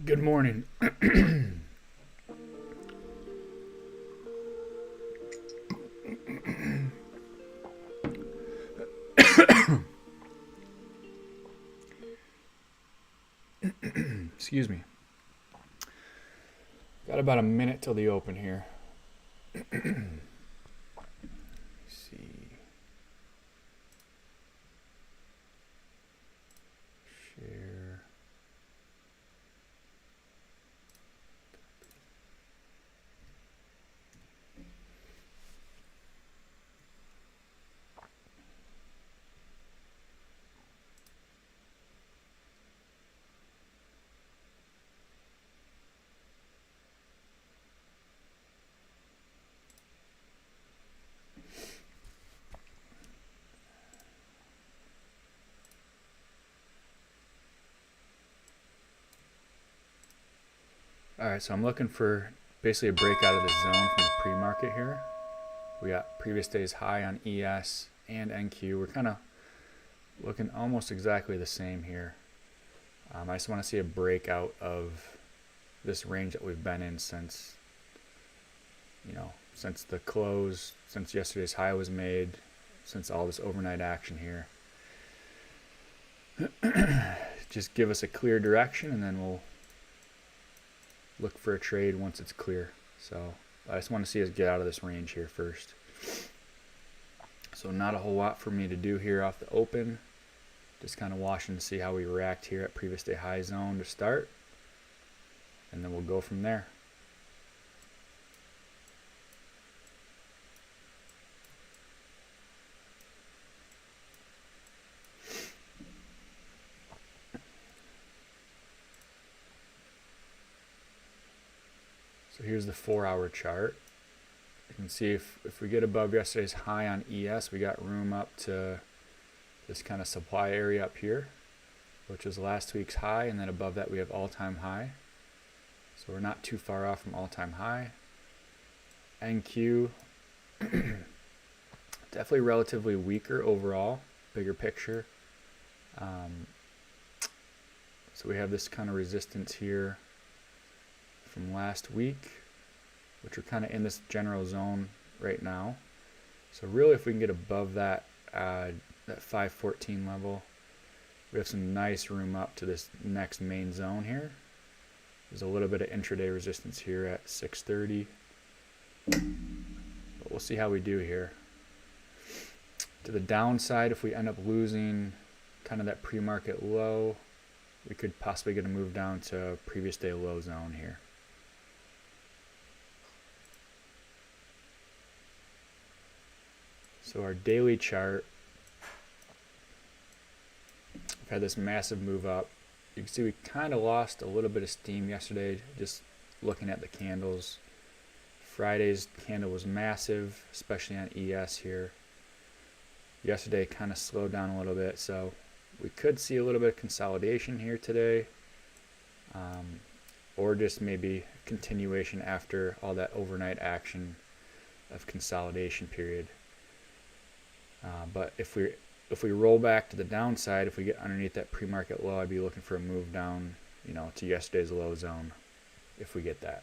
Good morning. Excuse me. Got about a minute till the open here. Let's see. Share. All right, so I'm looking for basically a break out of the zone from the pre-market here. We got previous day's high on ES and NQ. We're kind of looking almost exactly the same here. I just want to see a breakout of this range that we've been in since, since the close, since yesterday's high was made, since all this overnight action here. Just give us a clear direction and then we'll look for a trade once it's clear. So I just want to see us get out of this range here first. So not a whole lot for me to do here off the open. Just kind of watching to see how we react here at previous day high zone to start. And then we'll go from there. So here's the 4-hour chart. You can see if we get above yesterday's high on ES, we got room up to this kind of supply area up here, which is last week's high, and then above that we have all-time high. So we're not too far off from all-time high. NQ, definitely relatively weaker overall, bigger picture. So we have this kind of resistance here from last week, which are kind of in this general zone right now. So really, if we can get above that that 514 level, we have some nice room up to this next main zone here. There's a little bit of intraday resistance here at 630, but we'll see how we do here. To the downside, if we end up losing kind of that pre-market low, we could possibly get a move down to previous day low zone here. So our daily chart, we've had this massive move up. You can see we kind of lost a little bit of steam yesterday just looking at the candles. Friday's candle was massive, especially on ES here. Yesterday kind of slowed down a little bit, so we could see a little bit of consolidation here today, or just maybe continuation after all that overnight action of consolidation period. But if we roll back to the downside, if we get underneath that pre-market low, I'd be looking for a move down, to yesterday's low zone, if we get that.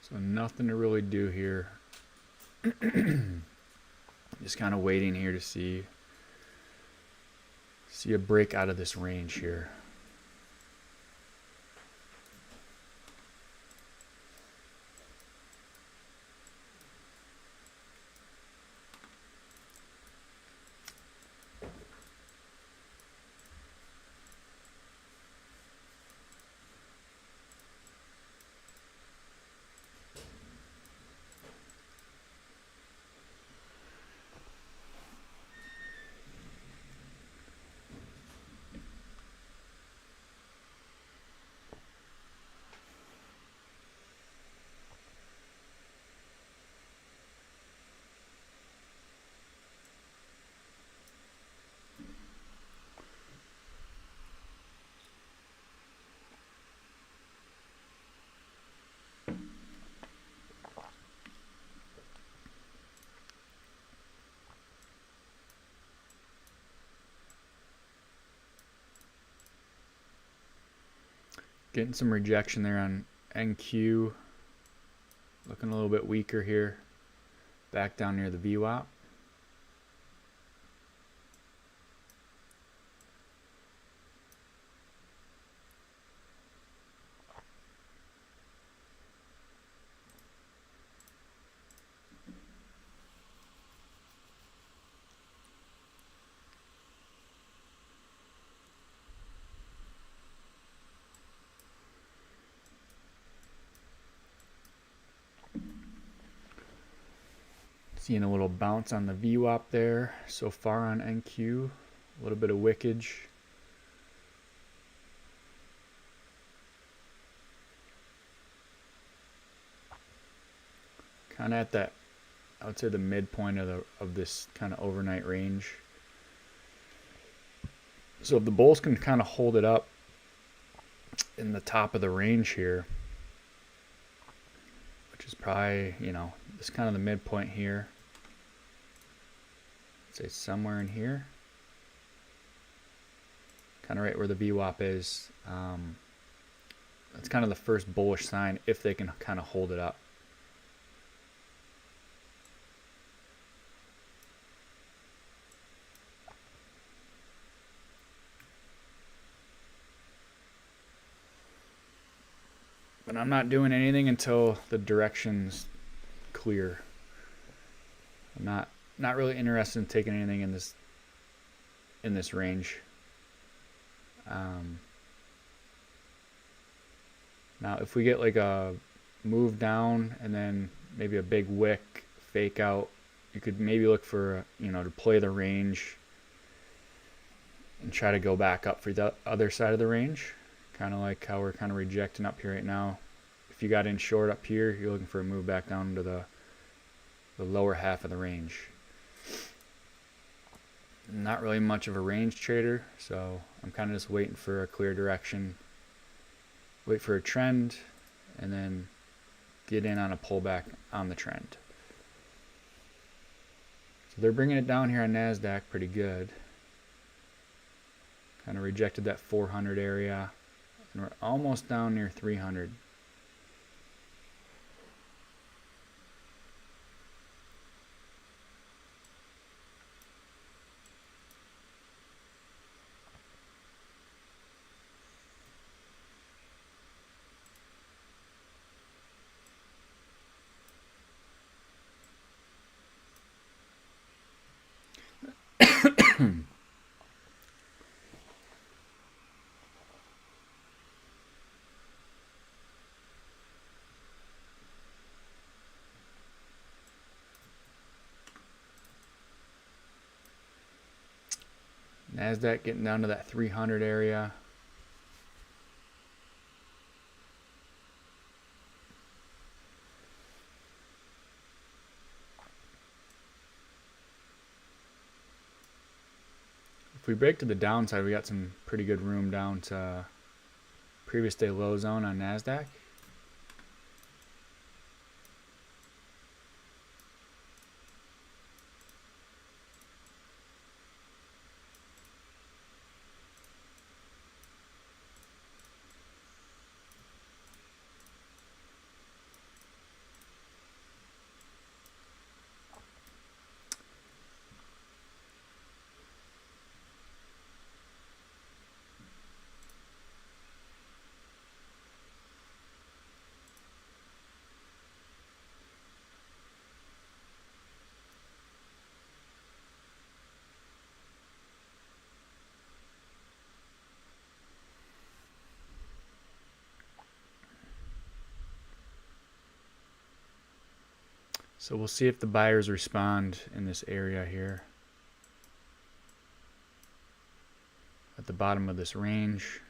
So nothing to really do here. Just kind of waiting here to see a break out of this range here. Getting some rejection there on NQ. Looking a little bit weaker here. Back down near the VWAP. Seeing a little bounce on the VWAP there so far on NQ. A little bit of wickage. Kind of at that, I would say the midpoint of this kind of overnight range. So if the bulls can kind of hold it up in the top of the range here, which is probably, you know, this kind of the midpoint here. Say somewhere in here, kind of right where the VWAP is. That's kind of the first bullish sign if they can kind of hold it up. But I'm not doing anything until the direction's clear. I'm not really interested in taking anything in this range. Now if we get like a move down and then maybe a big wick fake out, you could maybe look for, you know, to play the range and try to go back up for the other side of the range, kind of like how we're kind of rejecting up here right now. If you got in short up here, you're looking for a move back down to the lower half of the range. Not really much of a range trader, so I'm kind of just waiting for a clear direction, wait for a trend, and then get in on a pullback on the trend. So they're bringing it down here on NASDAQ pretty good. Kind of rejected that 400 area, and we're almost down near 300. NASDAQ getting down to that 300 area. If we break to the downside, we got some pretty good room down to previous day low zone on NASDAQ. So we'll see if the buyers respond in this area here at the bottom of this range.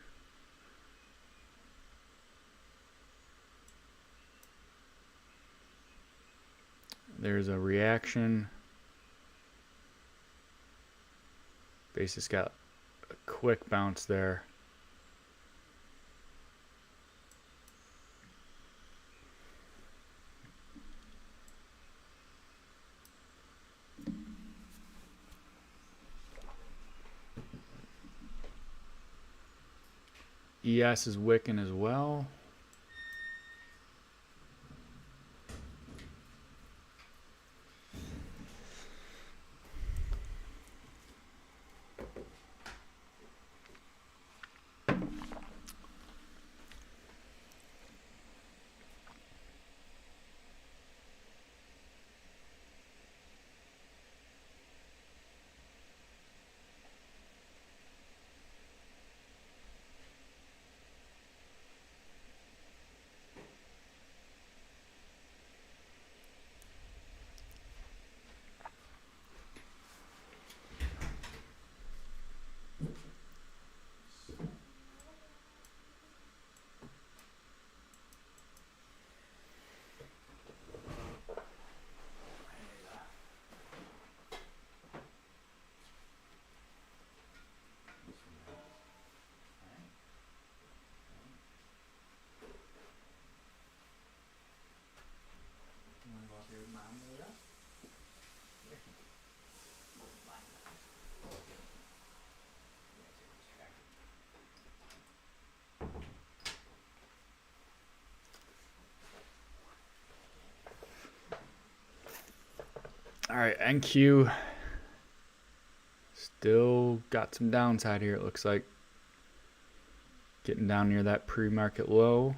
There's a reaction. Basis got a quick bounce there. ES is wicking as well. All right, NQ still got some downside here, it looks like. Getting down near that pre-market low.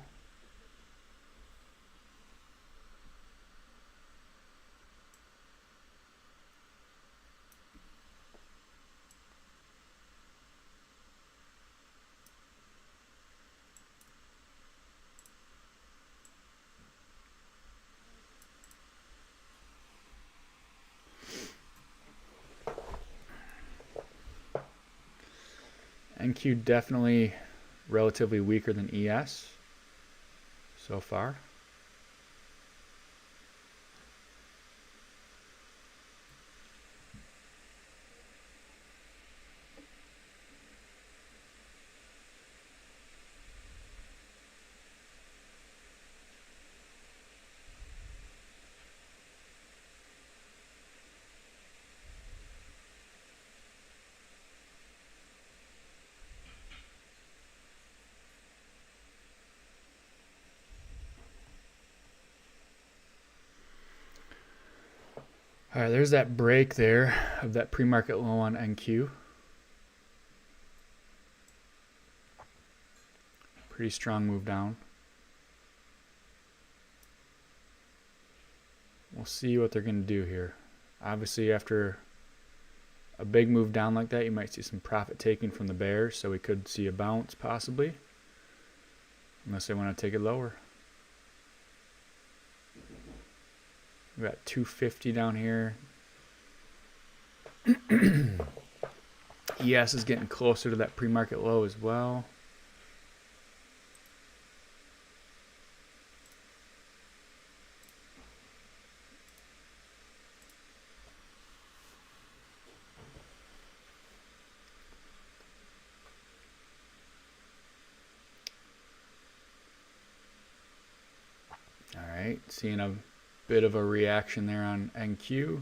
NQ definitely relatively weaker than ES so far. All right, there's that break there of that pre-market low on NQ. Pretty strong move down. We'll see what they're going to do here. Obviously, after a big move down like that, you might see some profit taking from the bears, so we could see a bounce possibly, unless they want to take it lower. We got 250 down here. ES is getting closer to that pre-market low as well. All right, seeing a bit of a reaction there on NQ.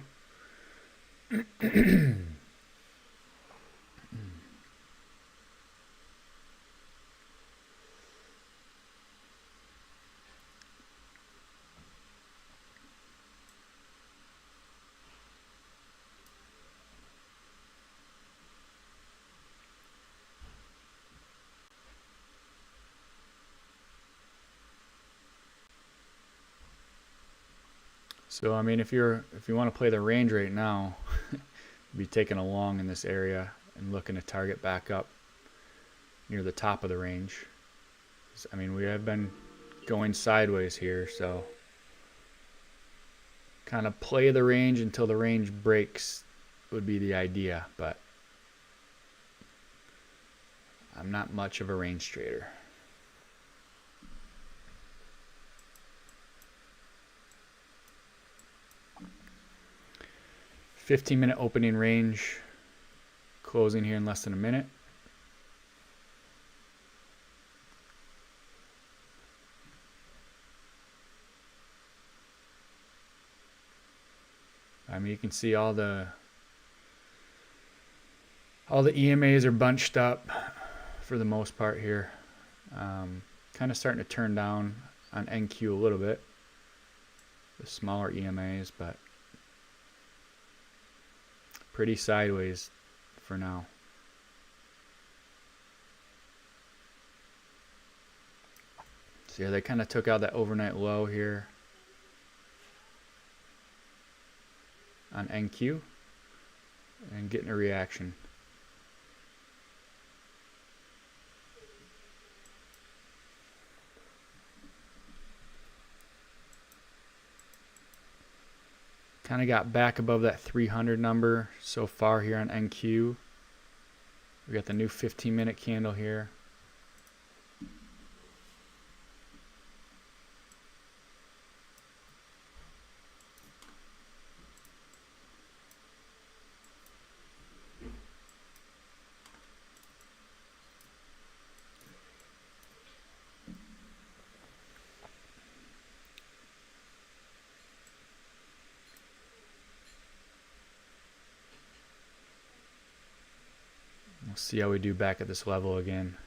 So I mean, if you want to play the range right now, be taking a long in this area and looking to target back up near the top of the range. I mean, we have been going sideways here, so kind of play the range until the range breaks would be the idea, but I'm not much of a range trader. $15-minute opening range, closing here in less than a minute. I mean, you can see all the EMAs are bunched up for the most part here. Kind of starting to turn down on NQ a little bit, the smaller EMAs, but pretty sideways for now. So yeah, they kind of took out that overnight low here on NQ and getting a reaction. Kind of got back above that 300 number so far here on NQ. We got the new 15-minute candle here. We'll see how we do back at this level again.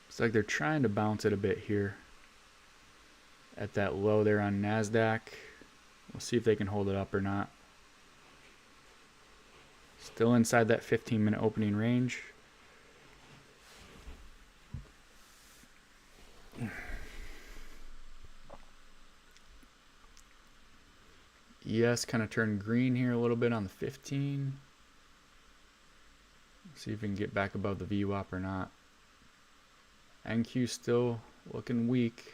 Looks like they're trying to bounce it a bit here at that low there on Nasdaq. We'll see if they can hold it up or not. Still inside that 15-minute opening range. ES kind of turned green here a little bit on the 15. See if we can get back above the VWAP or not. NQ still looking weak.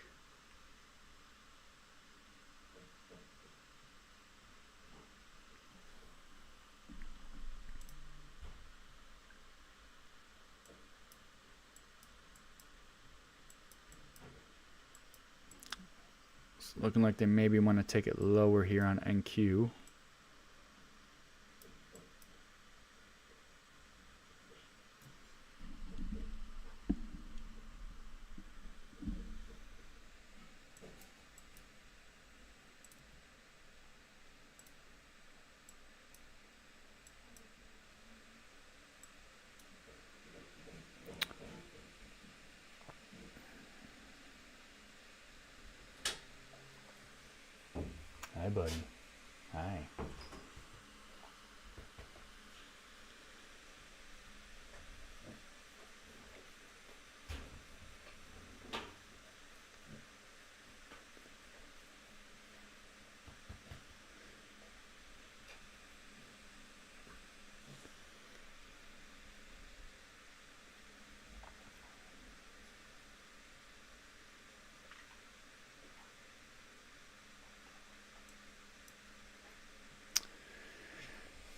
It's looking like they maybe want to take it lower here on NQ. Hi, buddy. Hi.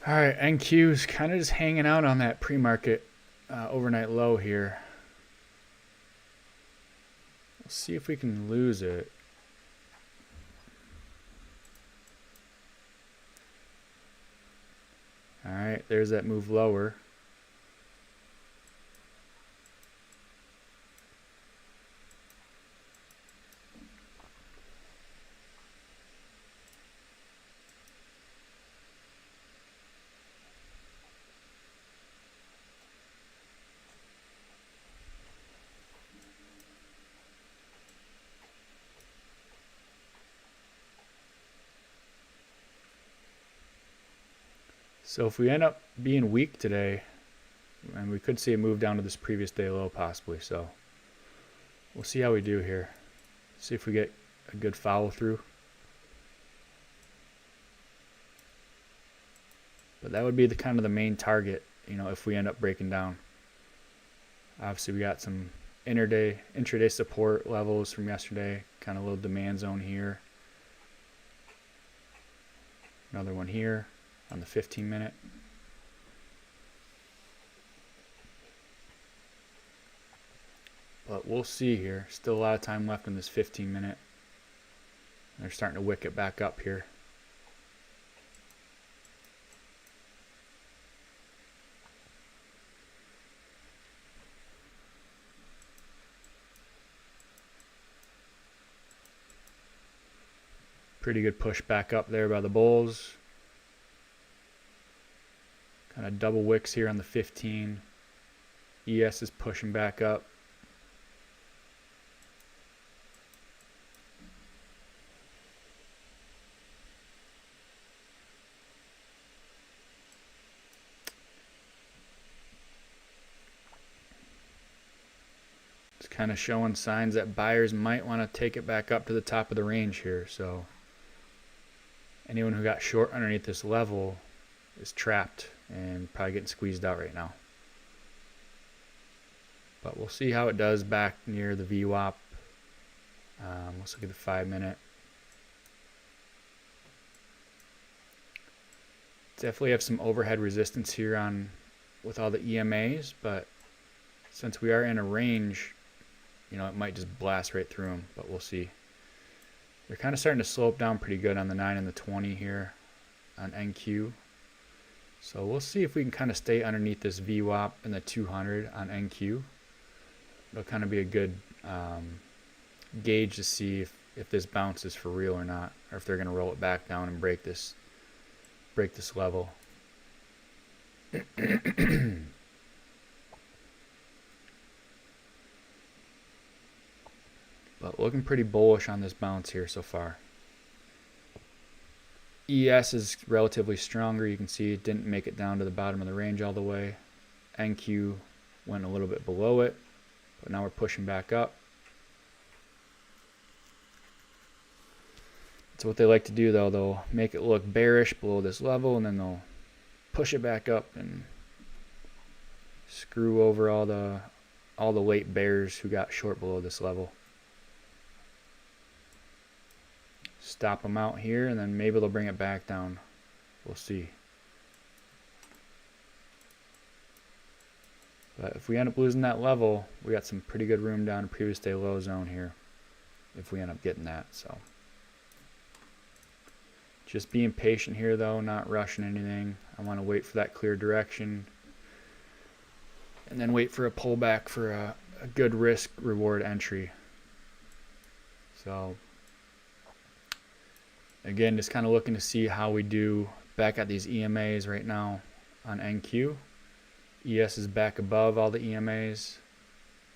All right, NQ is kind of just hanging out on that pre-market overnight low here. We'll see if we can lose it. All right, there's that move lower. So if we end up being weak today, and we could see a move down to this previous day low possibly, so we'll see how we do here. See if we get a good follow through. that would be the kind of the main target, you know, if we end up breaking down. Obviously we got some intraday support levels from yesterday, kind of a little demand zone here. Another one here on the 15-minute. But we'll see here. Still a lot of time left in this 15-minute. They're starting to wick it back up here. Pretty good push back up there by the bulls. Kind of double wicks here on the 15. ES is pushing back up. It's kind of showing signs that buyers might want to take it back up to the top of the range here. So anyone who got short underneath this level is trapped and probably getting squeezed out right now. But we'll see how it does back near the VWAP. Let's look at the 5-minute. Definitely have some overhead resistance here on with all the EMAs, but since we are in a range, you know, it might just blast right through them, but we'll see. They're kind of starting to slope down pretty good on the 9 and the 20 here on NQ. So we'll see if we can kind of stay underneath this VWAP and the 200 on NQ. It'll kind of be a good gauge to see if this bounce is for real or not, or if they're going to roll it back down and break this level. But looking pretty bullish on this bounce here so far. ES is relatively stronger. You can see it didn't make it down to the bottom of the range all the way. NQ went a little bit below it, but now we're pushing back up. So what they like to do though, they'll make it look bearish below this level, and then they'll push it back up and screw over all the late bears who got short below this level. Stop them out here, and then maybe they'll bring it back down. We'll see. But if we end up losing that level, we got some pretty good room down to previous day low zone here if we end up getting that. So just being patient here though, not rushing anything. I want to wait for that clear direction and then wait for a pullback for a good risk reward entry. So again, just kind of looking to see how we do back at these EMAs right now on NQ. ES is back above all the EMAs.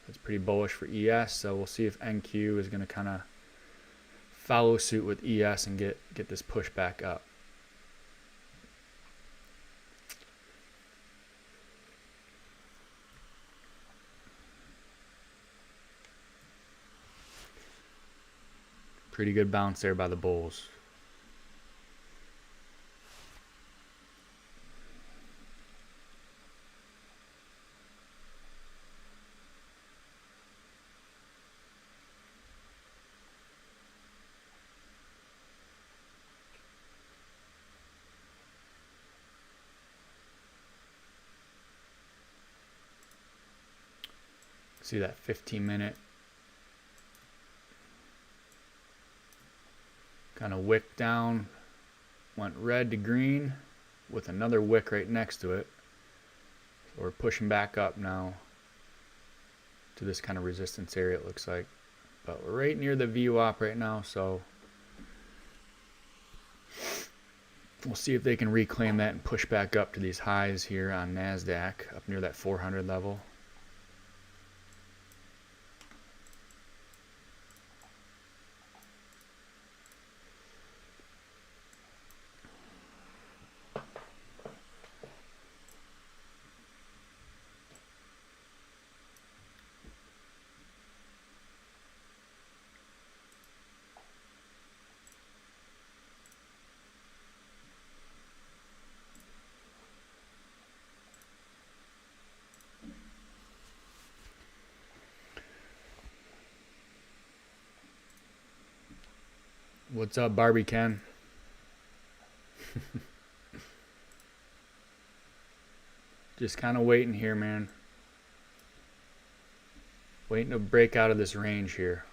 That's pretty bullish for ES, so we'll see if NQ is going to kind of follow suit with ES and get this push back up. Pretty good bounce there by the bulls. See that 15-minute kind of wick down, went red to green with another wick right next to it. So we're pushing back up now to this kind of resistance area, it looks like. But we're right near the VWAP right now, so we'll see if they can reclaim that and push back up to these highs here on Nasdaq, up near that 400 level. What's up, Barbie Ken? Just kind of waiting here, man. Waiting to break out of this range here.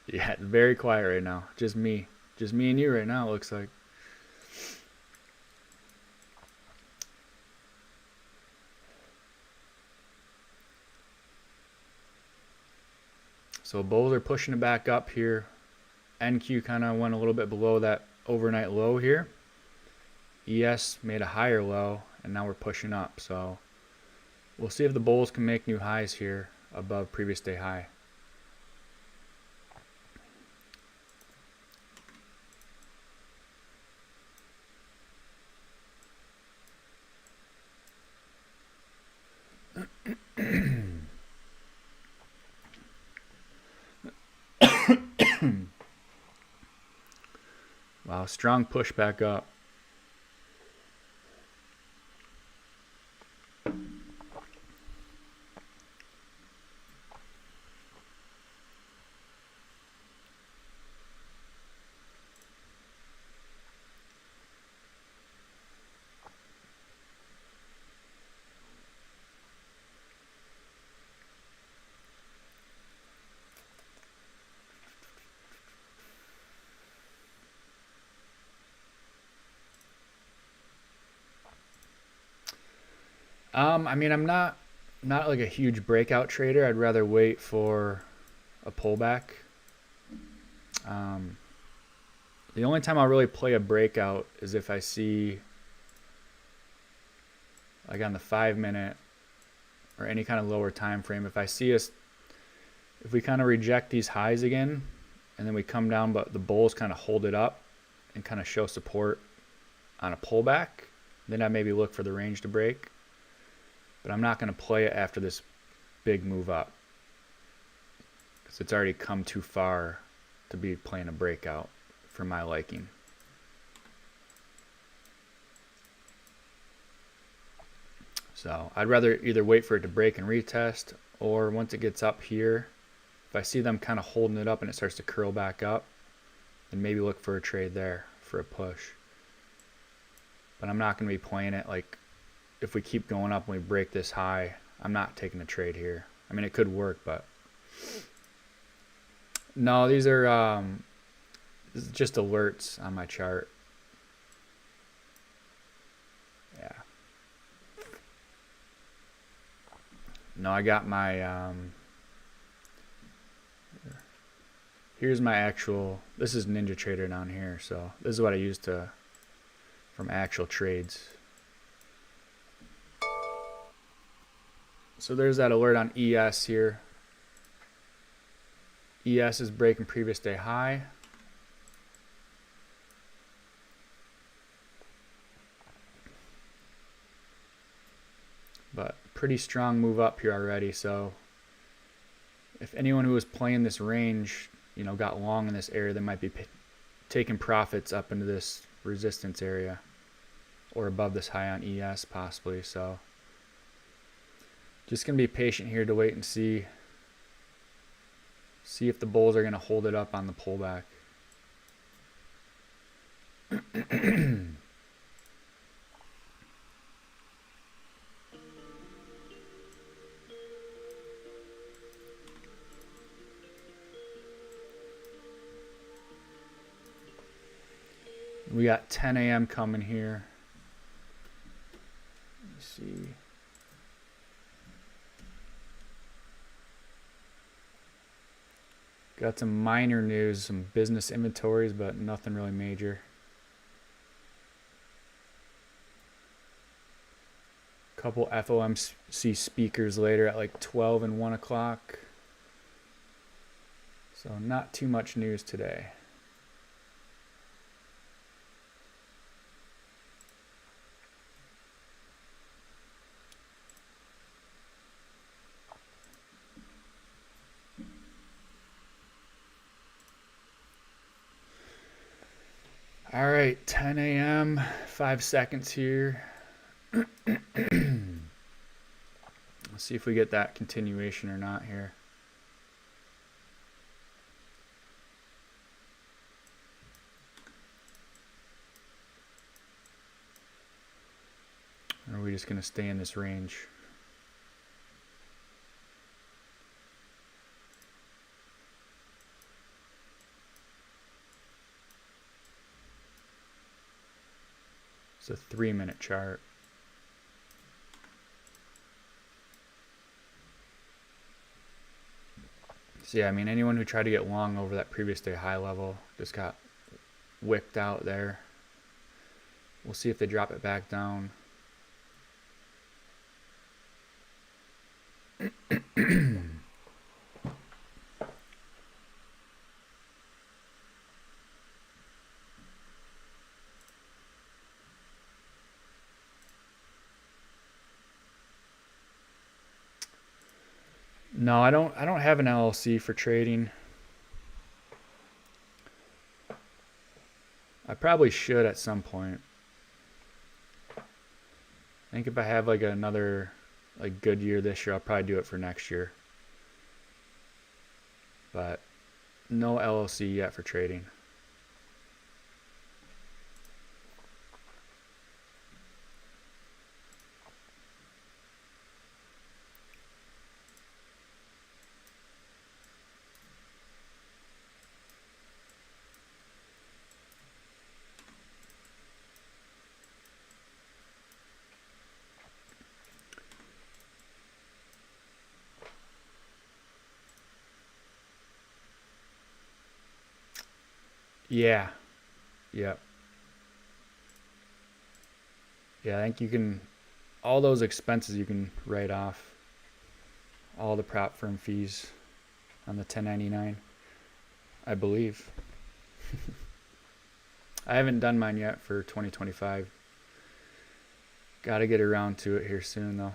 Yeah, it's very quiet right now. Just me. Just me and you right now, it looks like. So bulls are pushing it back up here. NQ kind of went a little bit below that overnight low here. ES made a higher low, and now we're pushing up. So we'll see if the bulls can make new highs here above previous day high. Wow, strong push back up. I mean, I'm not like a huge breakout trader. I'd rather wait for a pullback. The only time I'll really play a breakout is if I see, like on the 5-minute or any kind of lower time frame, if I see us, if we kind of reject these highs again, and then we come down, but the bulls kind of hold it up and kind of show support on a pullback, then I maybe look for the range to break. But I'm not going to play it after this big move up, because it's already come too far to be playing a breakout for my liking. So I'd rather either wait for it to break and retest, or once it gets up here, if I see them kind of holding it up and it starts to curl back up, then maybe look for a trade there for a push. But I'm not going to be playing it like, if we keep going up and we break this high, I'm not taking a trade here. I mean, it could work, but no, these are this is just alerts on my chart. Yeah. No, I got my here's my actual, this is NinjaTrader down here, so this is what I use from actual trades. So there's that alert on ES here. ES is breaking previous day high. But pretty strong move up here already. So if anyone who was playing this range, you know, got long in this area, they might be taking profits up into this resistance area or above this high on ES possibly. So just going to be patient here to wait and see if the bulls are going to hold it up on the pullback. We got 10 a.m. coming here. Let's see. Got some minor news, some business inventories, but nothing really major. Couple FOMC speakers later at like 12 and 1 o'clock. So not too much news today. All right, 10 a.m., 5 seconds here. Let's see if we get that continuation or not here. Or are we just going to stay in this range? It's a 3-minute chart. So yeah, I mean, anyone who tried to get long over that previous day high level just got wicked out there. We'll see if they drop it back down. No, I don't have an LLC for trading. I probably should at some point. I think if I have like another good year this year, I'll probably do it for next year. But no LLC yet for trading. Yeah. Yep. Yeah, I think you can, all those expenses you can write off. All the prop firm fees on the 1099, I believe. I haven't done mine yet for 2025. Got to get around to it here soon though.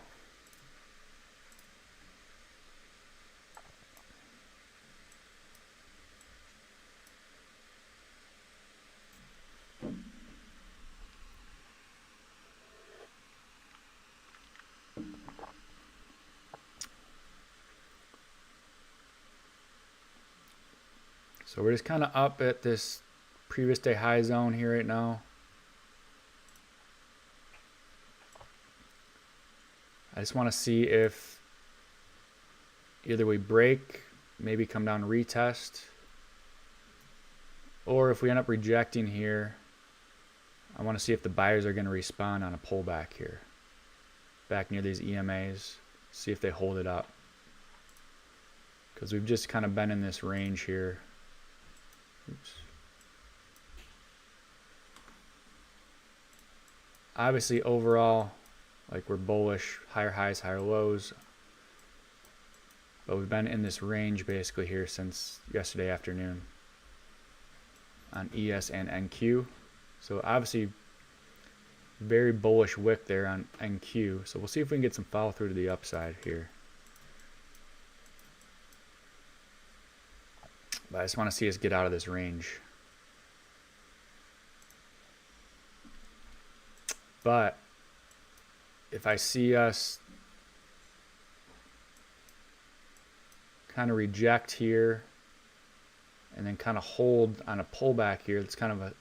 So we're just kind of up at this previous day high zone here right now. I just want to see if either we break, maybe come down retest, or if we end up rejecting here, I want to see if the buyers are going to respond on a pullback here. Back near these EMAs, see if they hold it up. Because we've just kind of been in this range here. Oops. Obviously overall, like we're bullish, higher highs, higher lows. But we've been in this range basically here since yesterday afternoon on ES and NQ. So obviously very bullish wick there on NQ. So we'll see if we can get some follow through to the upside here. But I just want to see us get out of this range. But if I see us kind of reject here and then kind of hold on a pullback here, it's kind of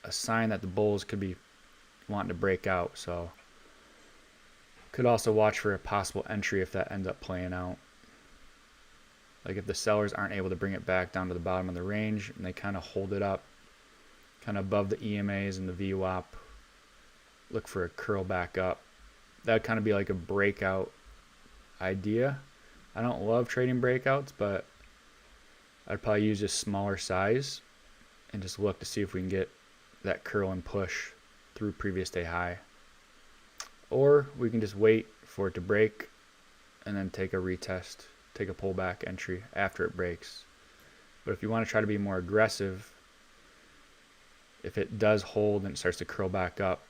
a sign that the bulls could be wanting to break out. So could also watch for a possible entry if that ends up playing out. Like if the sellers aren't able to bring it back down to the bottom of the range and they kind of hold it up kind of above the EMAs and the VWAP, look for a curl back up. That would kind of be like a breakout idea. I don't love trading breakouts, but I'd probably use a smaller size and just look to see if we can get that curl and push through previous day high. Or we can just wait for it to break and then take a retest, take a pullback entry after it breaks. But if you want to try to be more aggressive, if it does hold and it starts to curl back up,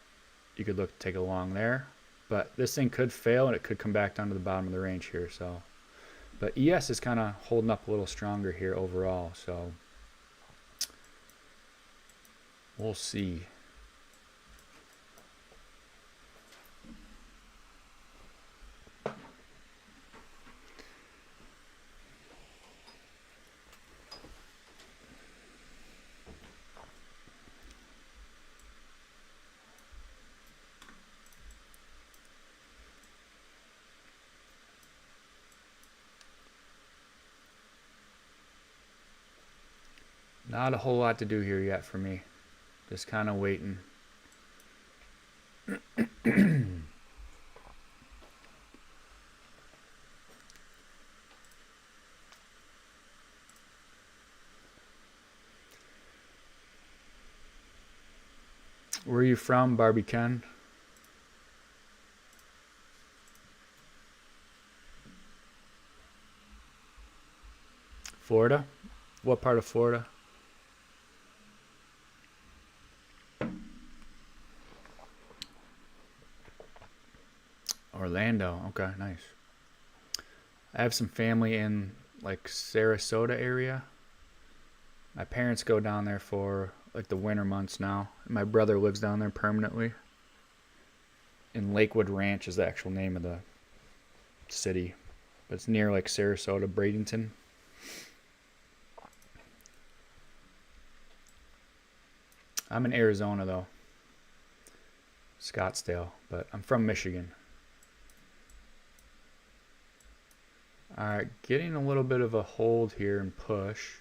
you could look to take a long there. But this thing could fail and it could come back down to the bottom of the range here. So, but ES is kind of holding up a little stronger here overall. So We'll see. Not a whole lot to do here yet for me. Just kind of waiting. Where are you from, Barbie Ken? Florida? What part of Florida? Orlando. Okay, nice. I have some family in like Sarasota area. My parents go down there for like the winter months now. My brother lives down there permanently. And Lakewood Ranch is the actual name of the city. But it's near like Sarasota, Bradenton. I'm in Arizona though. Scottsdale, but I'm from Michigan. Alright, getting a little bit of a hold here and push.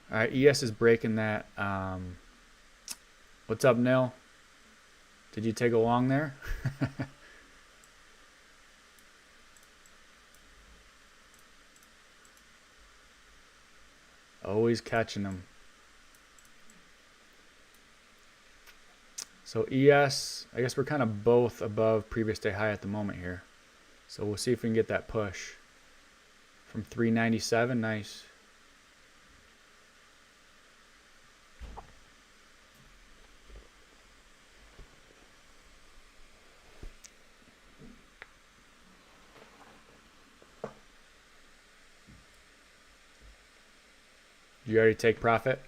Alright, ES is breaking that. What's up, Nil? Did you take a long there? Always catching them. So ES, I guess we're kind of both above previous day high at the moment here. So we'll see if we can get that push. From 397, nice. Did you already take profit?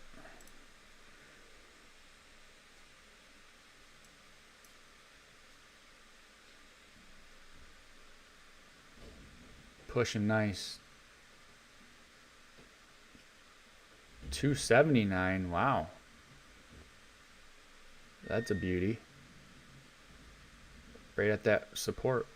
Pushing nice. 279, wow. That's a beauty. Right at that support.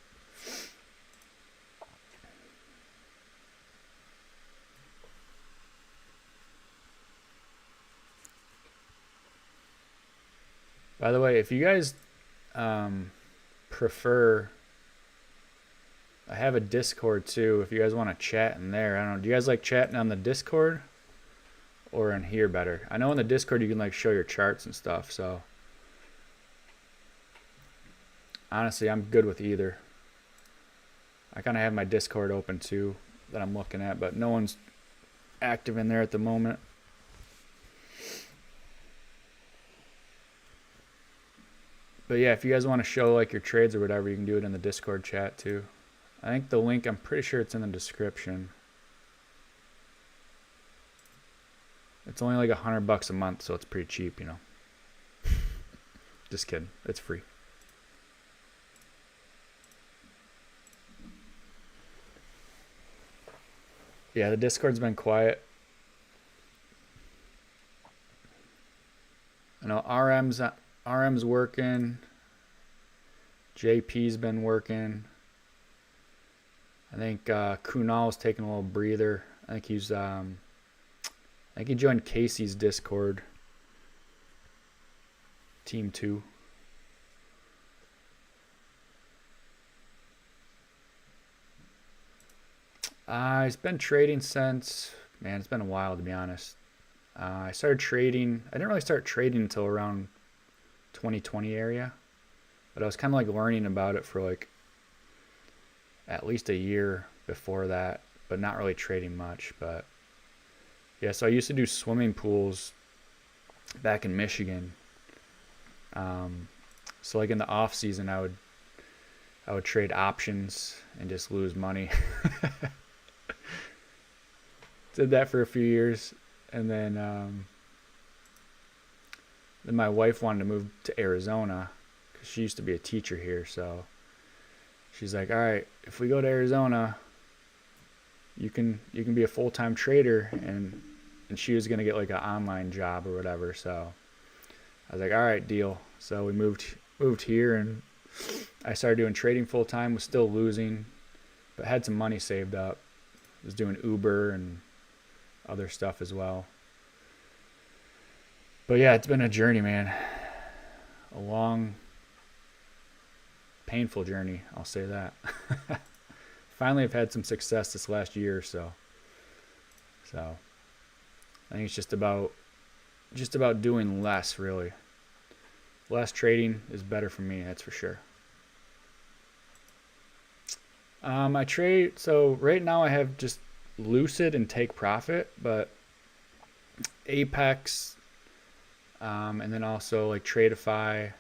By the way, if you guys prefer, I have a Discord too. If you guys want to chat in there, I don't know. Do you guys like chatting on the Discord or in here better? I know in the Discord you can like show your charts and stuff. So honestly, I'm good with either. I kind of have my Discord open too that I'm looking at, but no one's active in there at the moment. But yeah, if you guys want to show like your trades or whatever, you can do it in the Discord chat too. I think the link, I'm pretty sure it's in the description. It's only like $100 a month, so it's pretty cheap, you know. Just kidding. It's free. Yeah, the Discord's been quiet. I know RM's working. JP's been working. I think Kunal's taking a little breather. I think he's I think he joined Casey's Discord. Team 2. He's been trading since, man, it's been a while to be honest. I started trading, I didn't really start trading until around 2020 area. But I was kind of like learning about it for like at least a year before that, but not really trading much. But yeah, so I used to do swimming pools back in Michigan. So like in the off season, I would trade options and just lose money. Did that for a few years, and then my wife wanted to move to Arizona because she used to be a teacher here. So she's like, "All right, if we go to Arizona, you can be a full-time trader," and she was gonna get like an online job or whatever. So I was like, "All right, deal." So we moved here, and I started doing trading full time. Was still losing, but had some money saved up. Was doing Uber and other stuff as well. But yeah, it's been a journey, man. A long, painful journey, I'll say that. Finally, I've had some success this last year or so. So I think it's just about doing less, really. Less trading is better for me, that's for sure. I trade, so right now I have just Lucid and Take Profit, but Apex, and then also like Tradeify.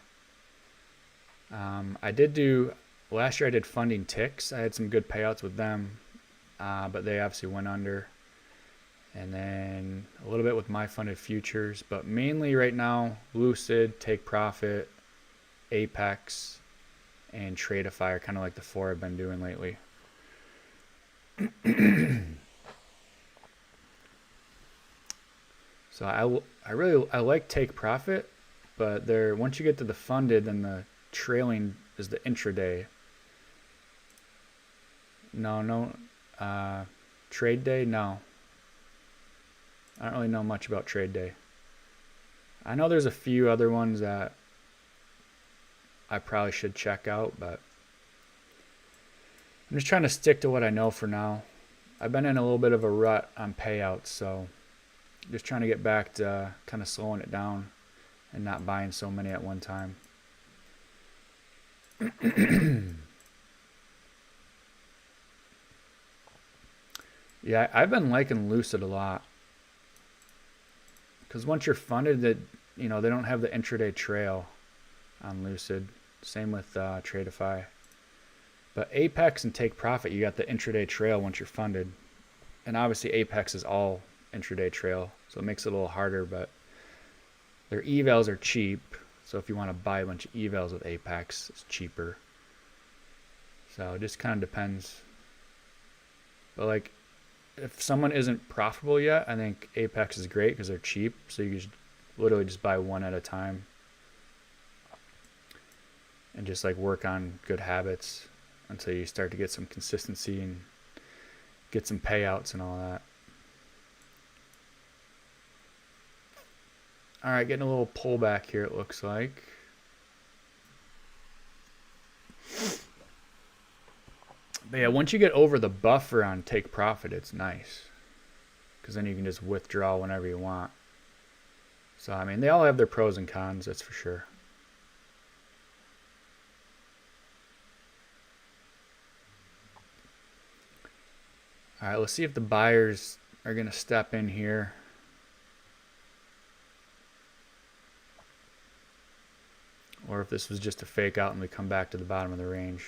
Last year I did Funding Ticks. I had some good payouts with them, but they obviously went under. And then a little bit with My Funded Futures, but mainly right now, Lucid, Take Profit, Apex, and Tradeify are kind of like the 4 I've been doing lately. So I like Take Profit, but once you get to the funded, then the trailing is the intraday. No, trade day, no. I don't really know much about trade day. I know there's a few other ones that I probably should check out, but I'm just trying to stick to what I know for now. I've been in a little bit of a rut on payouts, so just trying to get back to kind of slowing it down and not buying so many at one time. Yeah, I've been liking Lucid a lot, because once you're funded, that they don't have the intraday trail on Lucid. Same with Tradeify. But Apex and Take Profit, you got the intraday trail once you're funded. And obviously Apex is all intraday trail, so it makes it a little harder, but their evals are cheap. So if you want to buy a bunch of evals with Apex, it's cheaper. So it just kind of depends. But like, if someone isn't profitable yet, I think Apex is great because they're cheap. So you just literally just buy one at a time and just like work on good habits until you start to get some consistency and get some payouts and all that. All right, getting a little pullback here, it looks like. But yeah, once you get over the buffer on Take Profit, it's nice, because then you can just withdraw whenever you want. So, I mean, they all have their pros and cons, that's for sure. All right, let's see if the buyers are going to step in here. Or if this was just a fake out and we come back to the bottom of the range.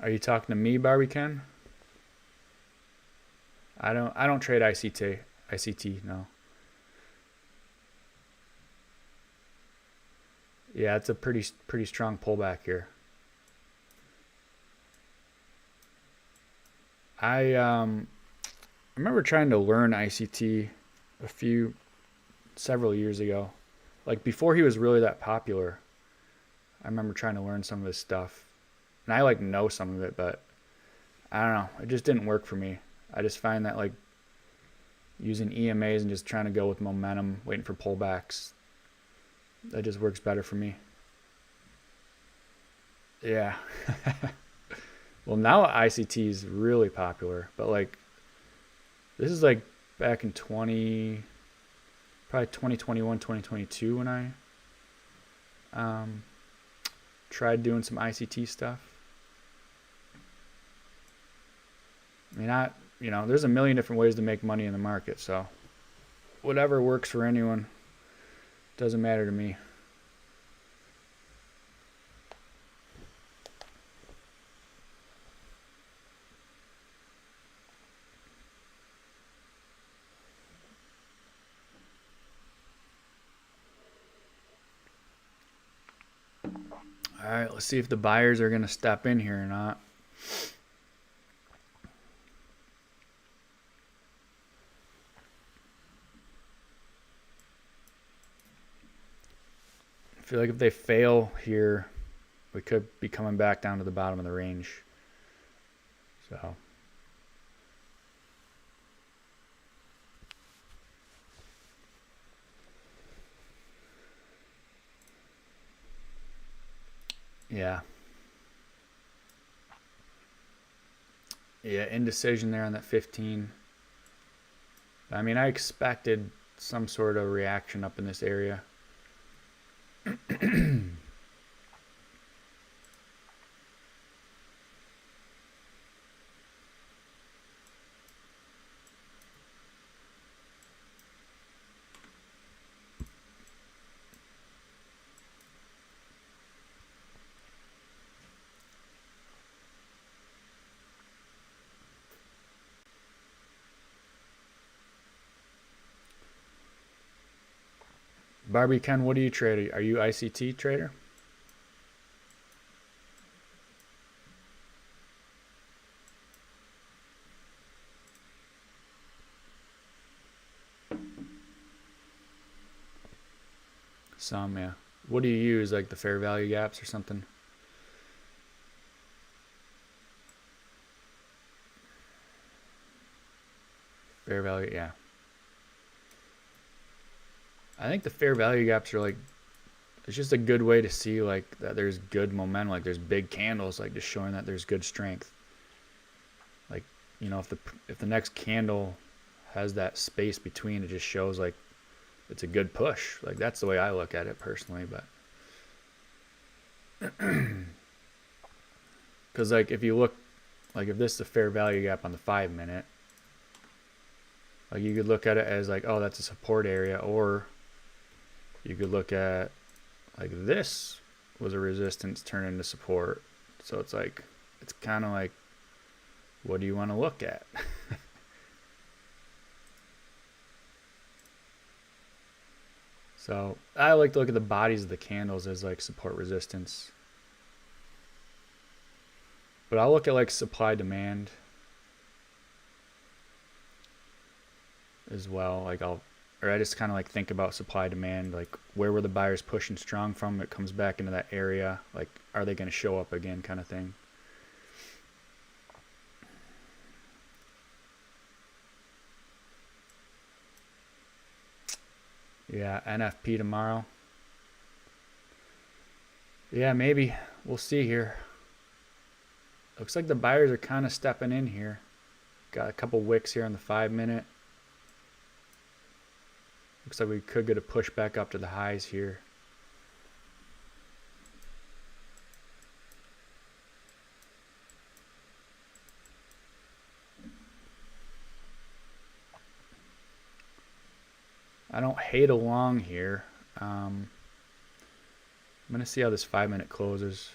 Are you talking to me, Barbican? I don't trade ICT, no. Yeah, it's a pretty strong pullback here. I remember trying to learn ICT several years ago. Like before he was really that popular. I remember trying to learn some of his stuff. And I like know some of it, but I don't know. It just didn't work for me. I just find that like using EMAs and just trying to go with momentum, waiting for pullbacks, that just works better for me. Yeah. Well, now ICT is really popular, but like this is like back in probably 2021, 2022 when I tried doing some ICT stuff. I mean, there's a million different ways to make money in the market, so whatever works for anyone doesn't matter to me. All right, let's see if the buyers are going to step in here or not. I feel like if they fail here, we could be coming back down to the bottom of the range. So yeah. Yeah, indecision there on that 15. I mean, I expected some sort of reaction up in this area. Barbie Ken, what do you trade? Are you ICT trader? Some, yeah. What do you use, like the fair value gaps or something? Fair value, yeah. I think the fair value gaps are like, it's just a good way to see like that there's good momentum, like there's big candles, like just showing that there's good strength. Like, if the next candle has that space between, it just shows like it's a good push. Like that's the way I look at it personally, but because like if you look, like if this is a fair value gap on the 5-minute, like you could look at it as like, oh, that's a support area, or you could look at like this was a resistance turn into support. So it's like, it's kind of like, what do you want to look at? So I like to look at the bodies of the candles as like support resistance. But I'll look at like supply demand as well. Like I just kind of like think about supply demand, like where were the buyers pushing strong from? It comes back into that area. Like, are they going to show up again, kind of thing. Yeah, NFP tomorrow. Yeah, maybe. We'll see here. Looks like the buyers are kind of stepping in here. Got a couple wicks here on the 5-minute. Looks like we could get a push back up to the highs here. I don't hate a long here. I'm going to see how this 5-minute closes.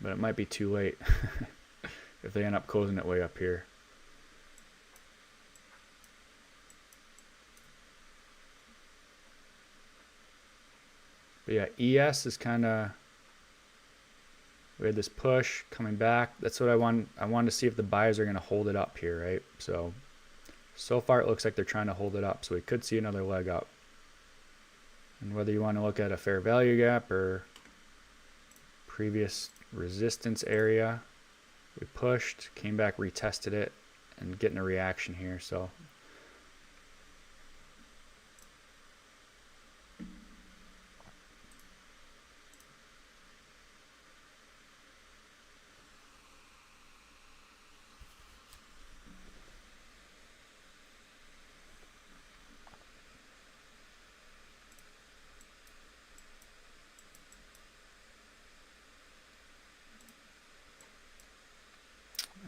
But it might be too late if they end up closing it way up here. But yeah, ES is kind of, we had this push coming back. That's what I wanted to see if the buyers are going to hold it up here, right? So far it looks like they're trying to hold it up. So we could see another leg up. And whether you want to look at a fair value gap or previous resistance area, we pushed, came back, retested it, and getting a reaction here. So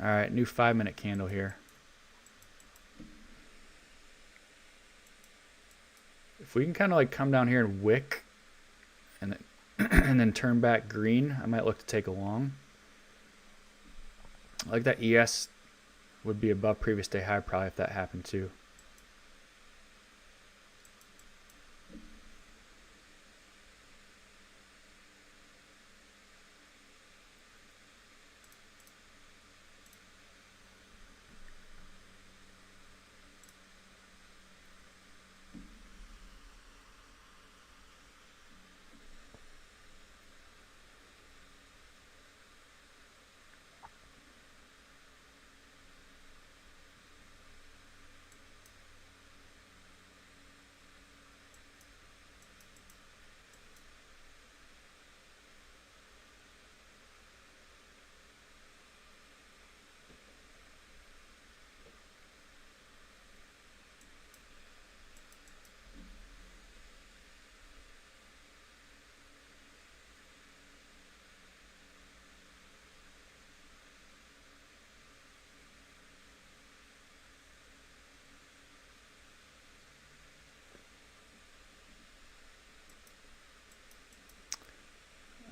All right, new 5-minute candle here. If we can kind of like come down here and wick and then, and then turn back green, I might look to take a long. I like that ES would be above previous day high probably if that happened too.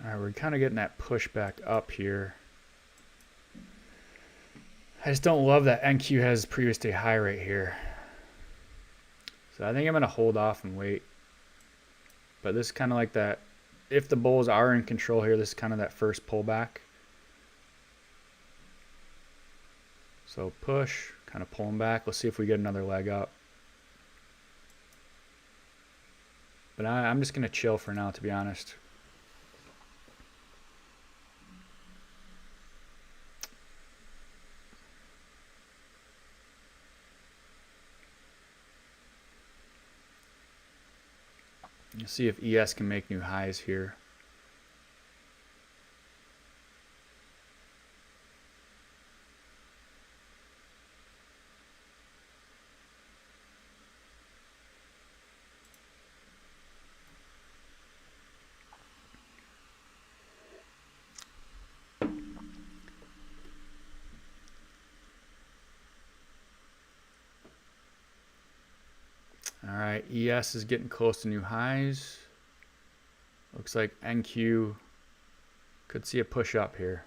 All right, we're kind of getting that push back up here. I just don't love that NQ has previous day high right here. So I think I'm going to hold off and wait. But this is kind of like that. If the bulls are in control here, this is kind of that first pullback. So push, kind of pulling back. Let's see if we get another leg up. But I'm just going to chill for now, to be honest. Let's see if ES can make new highs here. All right, ES is getting close to new highs. Looks like NQ could see a push up here.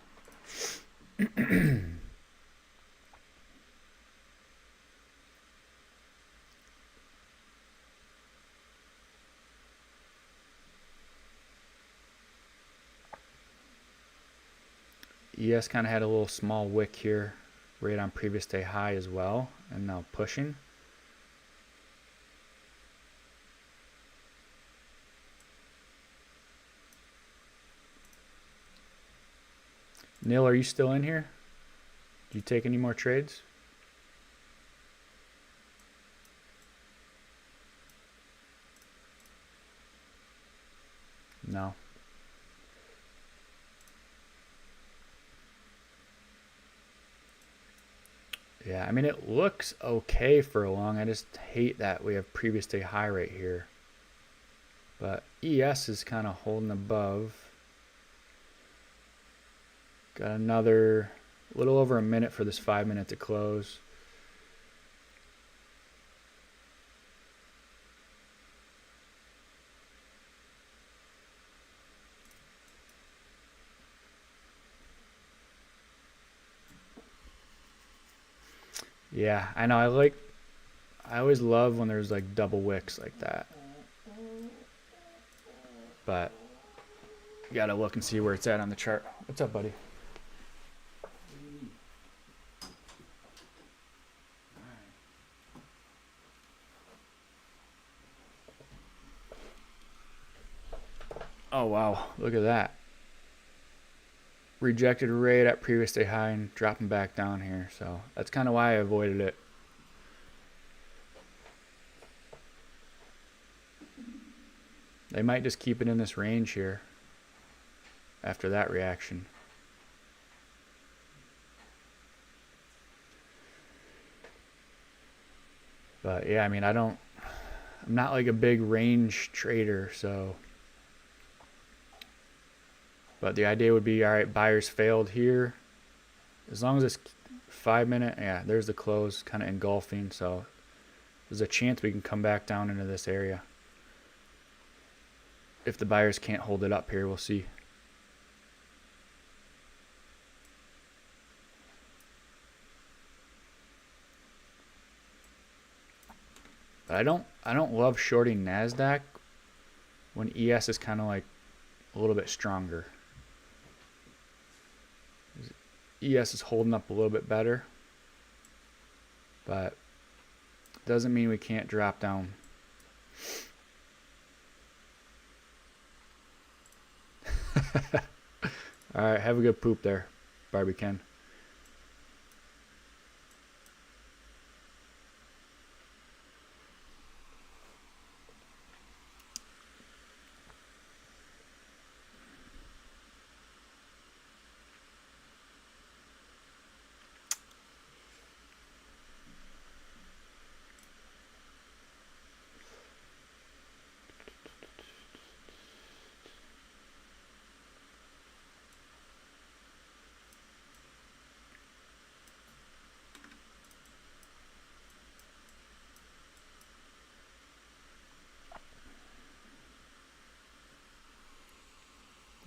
ES kind of had a little small wick here right on previous day high as well, and now pushing. Neil, are you still in here? Do you take any more trades? No. Yeah, I mean, it looks okay for a long. I just hate that we have previous day high right here. But ES is kind of holding above. Got another little over a minute for this 5-minute to close. Yeah, I know. I always love when there's like double wicks like that. But you gotta look and see where it's at on the chart. What's up, buddy? Oh wow, look at that. Rejected right at previous day high and dropping back down here. So that's kind of why I avoided it. They might just keep it in this range here after that reaction. But yeah, I mean, I'm not like a big range trader, so. But the idea would be, all right, buyers failed here. As long as this 5 minute, yeah, there's the close, kind of engulfing. So there's a chance we can come back down into this area. If the buyers can't hold it up here, we'll see. But I don't love shorting Nasdaq when ES is kind of like a little bit stronger. ES is holding up a little bit better, but doesn't mean we can't drop down. All right, have a good poop there, Barbie Ken.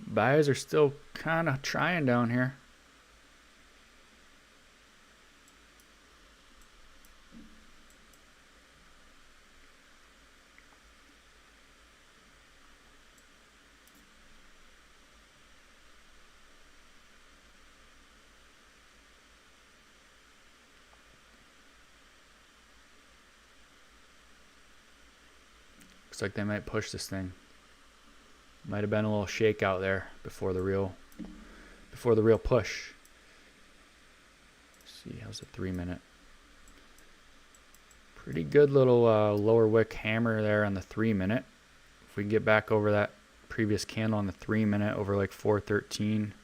Buyers are still kind of trying down here. Looks like they might push this thing. Might have been a little shakeout there before the real push. Let's see, how's the 3 minute? Pretty good little lower wick hammer there on the 3 minute. If we can get back over that previous candle on the 3 minute over like 413.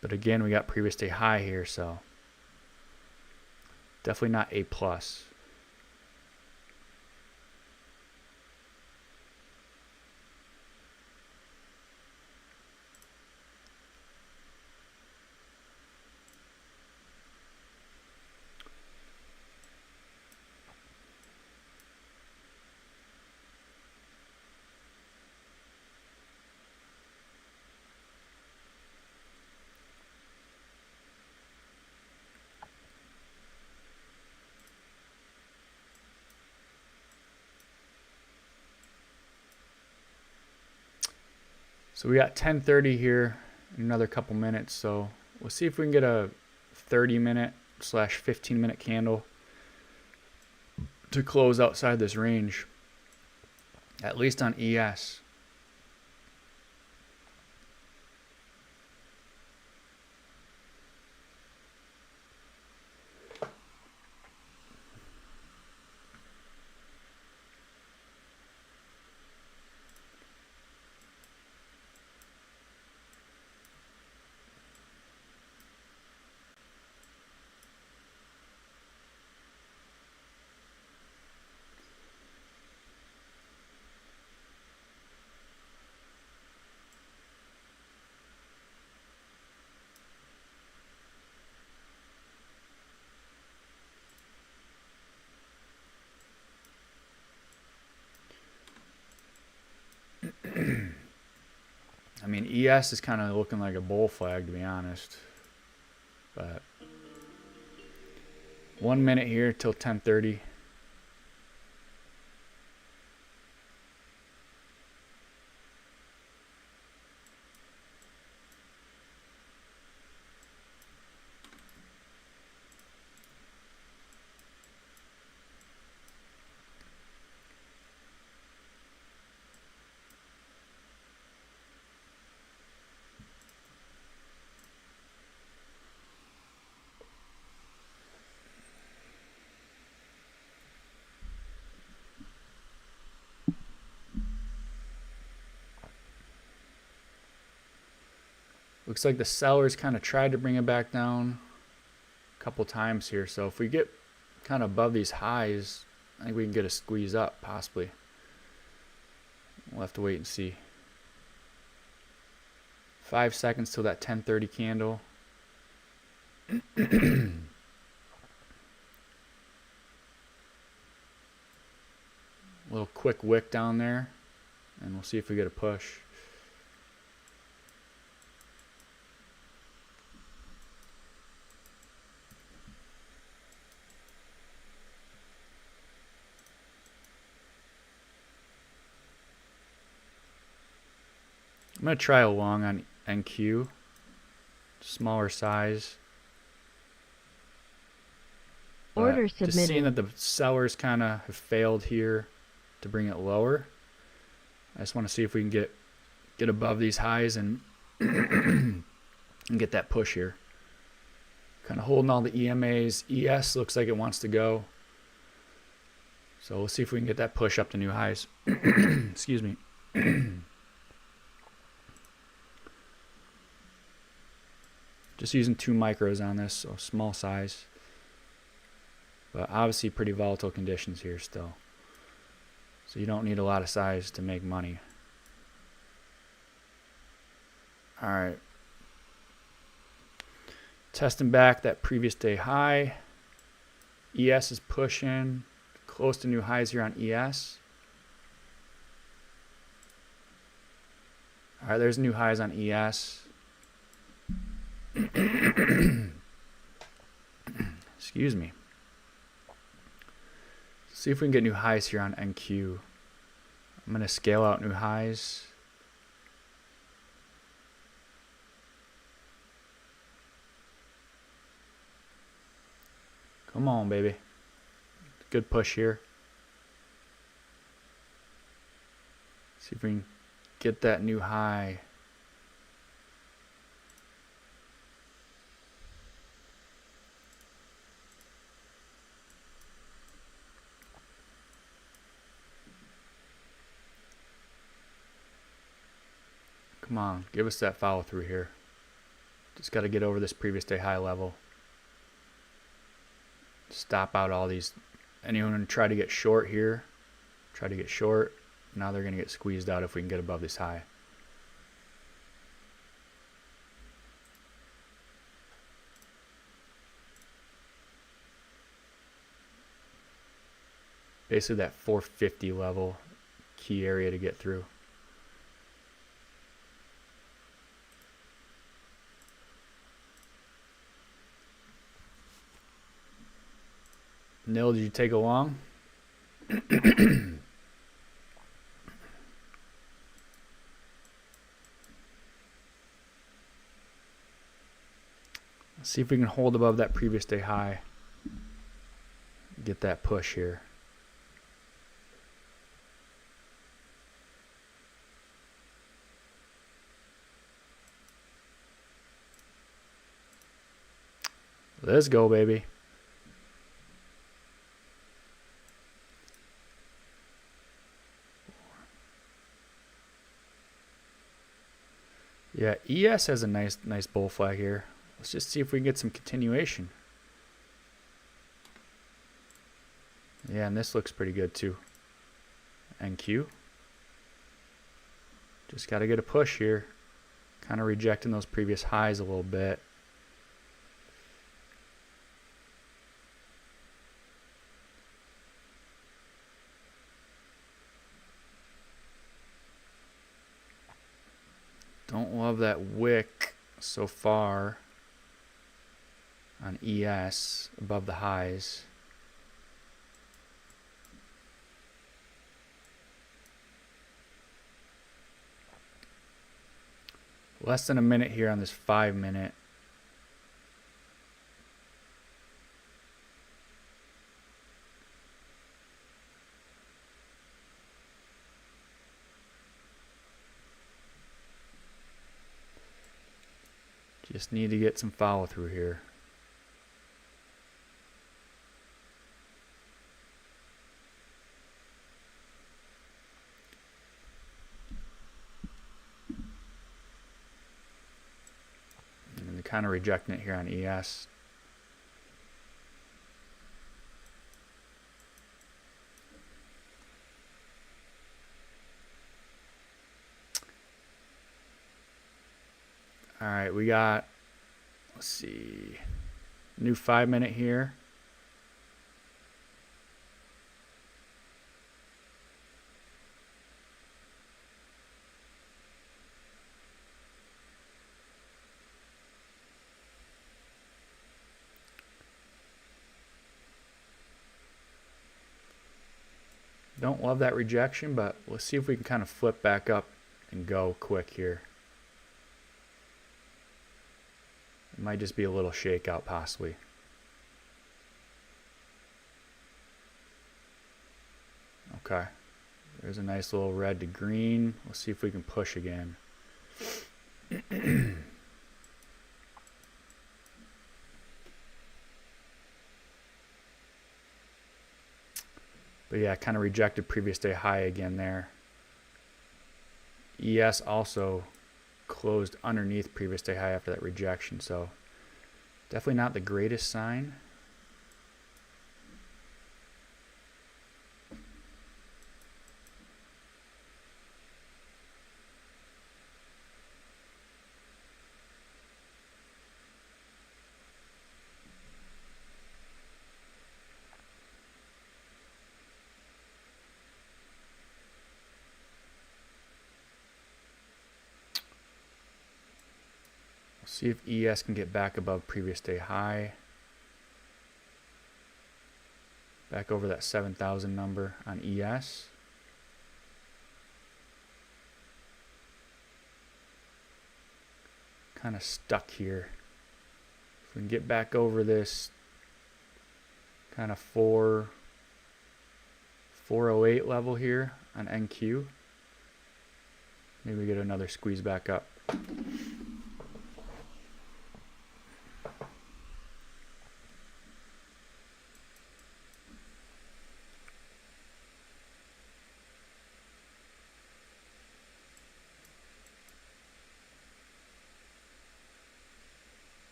But again, we got previous day high here, so definitely not A plus. So we got 10:30 here in another couple minutes, so we'll see if we can get a 30-minute / 15-minute candle to close outside this range, at least on ES. I mean, ES is kind of looking like a bull flag, to be honest. But 1 minute here till 10:30. Looks like the sellers kind of tried to bring it back down a couple times here. So if we get kind of above these highs, I think we can get a squeeze up, possibly. We'll have to wait and see. 5 seconds till that 10:30 candle. Little quick wick down there, and we'll see if we get a push. I'm going to try a long on NQ, smaller size. Order submitted. Just seeing that the sellers kind of have failed here to bring it lower. I just want to see if we can get above these highs and and get that push here. Kind of holding all the EMAs. ES looks like it wants to go. So we'll see if we can get that push up to new highs. Excuse me. Just using 2 micros on this, so small size. But obviously pretty volatile conditions here still. So you don't need a lot of size to make money. Alright. Testing back that previous day high. ES is pushing. Close to new highs here on ES. Alright, there's new highs on ES. Excuse me. See if we can get new highs here on NQ. I'm going to scale out new highs. Come on, baby. Good push here. See if we can get that new high. Come on, give us that follow through here. Just got to get over this previous day high level. Stop out all these. Anyone try to get short here, try to get short. Now they're going to get squeezed out if we can get above this high. Basically that 450 level, key area to get through. Nil, did you take a long? Let's see if we can hold above that previous day high. Get that push here. Let's go, baby. Yeah, ES has a nice bull flag here. Let's just see if we can get some continuation. Yeah, and this looks pretty good too. NQ. Just got to get a push here. Kind of rejecting those previous highs a little bit. Don't love that wick so far on ES above the highs. Less than a minute here on this 5 minute. Just need to get some follow through here. And they're kind of rejecting it here on ES. All right, we got, let's see, New 5-minute here. Don't love that rejection, but let's see if we can kind of flip back up and go quick here. It might just be a little shakeout possibly. Okay, there's a nice little red to green. Let's see if we can push again. But yeah, kind of rejected previous day high again there. ES also closed underneath previous day high after that rejection, so definitely not the greatest sign. See if ES can get back above previous day high. Back over that 7,000 number on ES. Kind of stuck here. If we can get back over this kind of 408 level here on NQ, maybe we get another squeeze back up.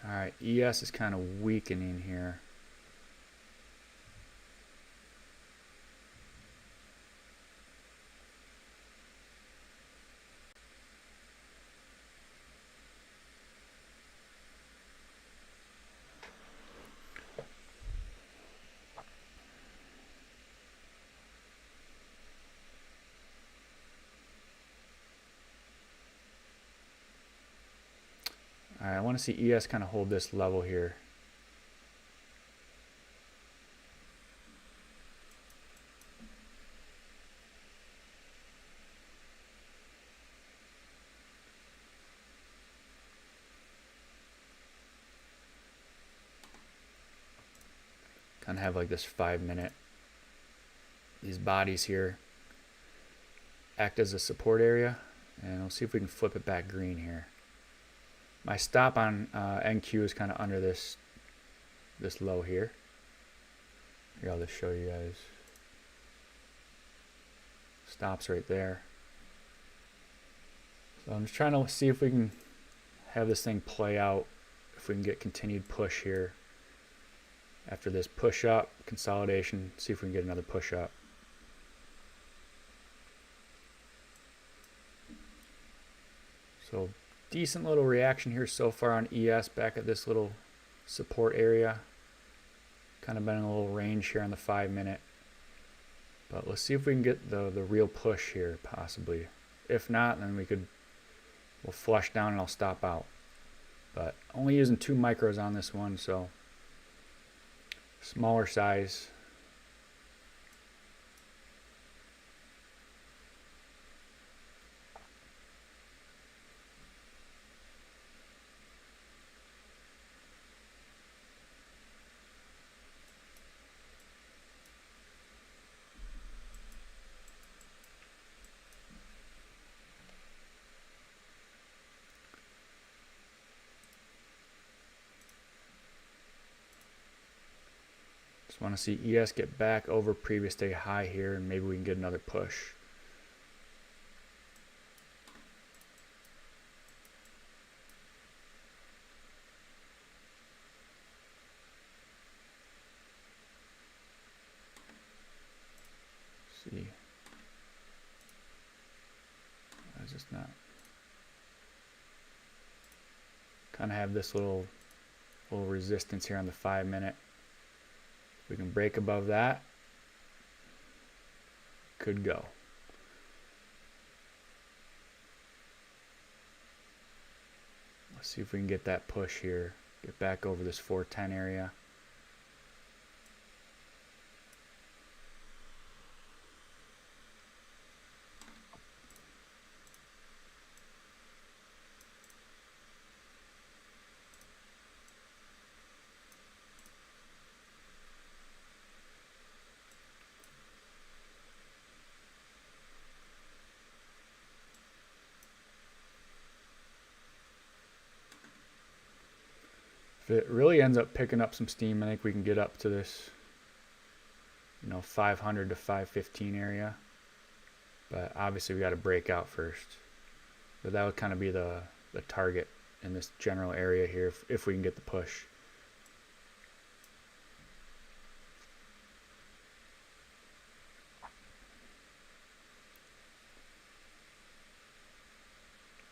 Alright, ES is kind of weakening here. Alright, I want to see ES kind of hold this level here. Kind of have like this 5-minute, these bodies here act as a support area, and we'll see if we can flip it back green here. My stop on NQ is kind of under this low here. Here, I'll just show you guys. Stops right there. So I'm just trying to see if we can have this thing play out, if we can get continued push here. After this push up, consolidation, see if we can get another push up. So decent little reaction here so far on ES back at this little support area. Kind of been in a little range here on the 5-minute. But let's see if we can get the real push here possibly. If not, then we'll flush down and I'll stop out. But only using 2 micros on this one, so smaller size. Just want to see ES get back over previous day high here, and maybe we can get another push. see. I just not kind of have this little resistance here on the 5-minute. We can break above that. Could go. Let's see if we can get that push here. Get back over this 410 area. If it really ends up picking up some steam, I think we can get up to this, 500 to 515 area. But obviously we got to break out first. But that would kind of be the target in this general area here if we can get the push.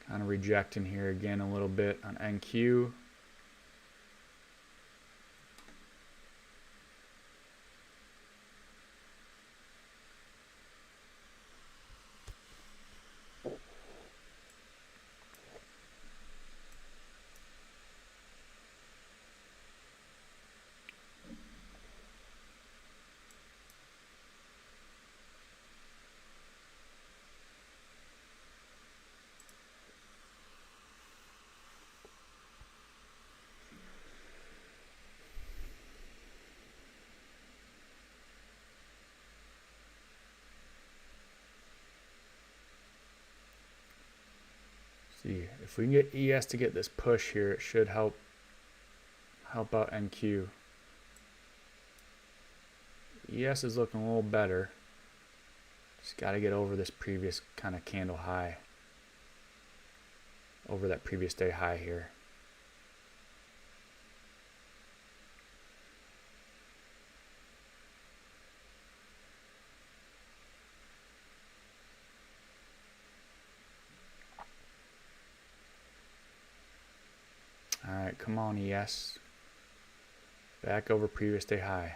Kind of rejecting here again a little bit on NQ. See, if we can get ES to get this push here, it should help out NQ. ES is looking a little better. Just got to get over this previous kind of candle high. Over that previous day high here. Alright, come on ES. Back over previous day high.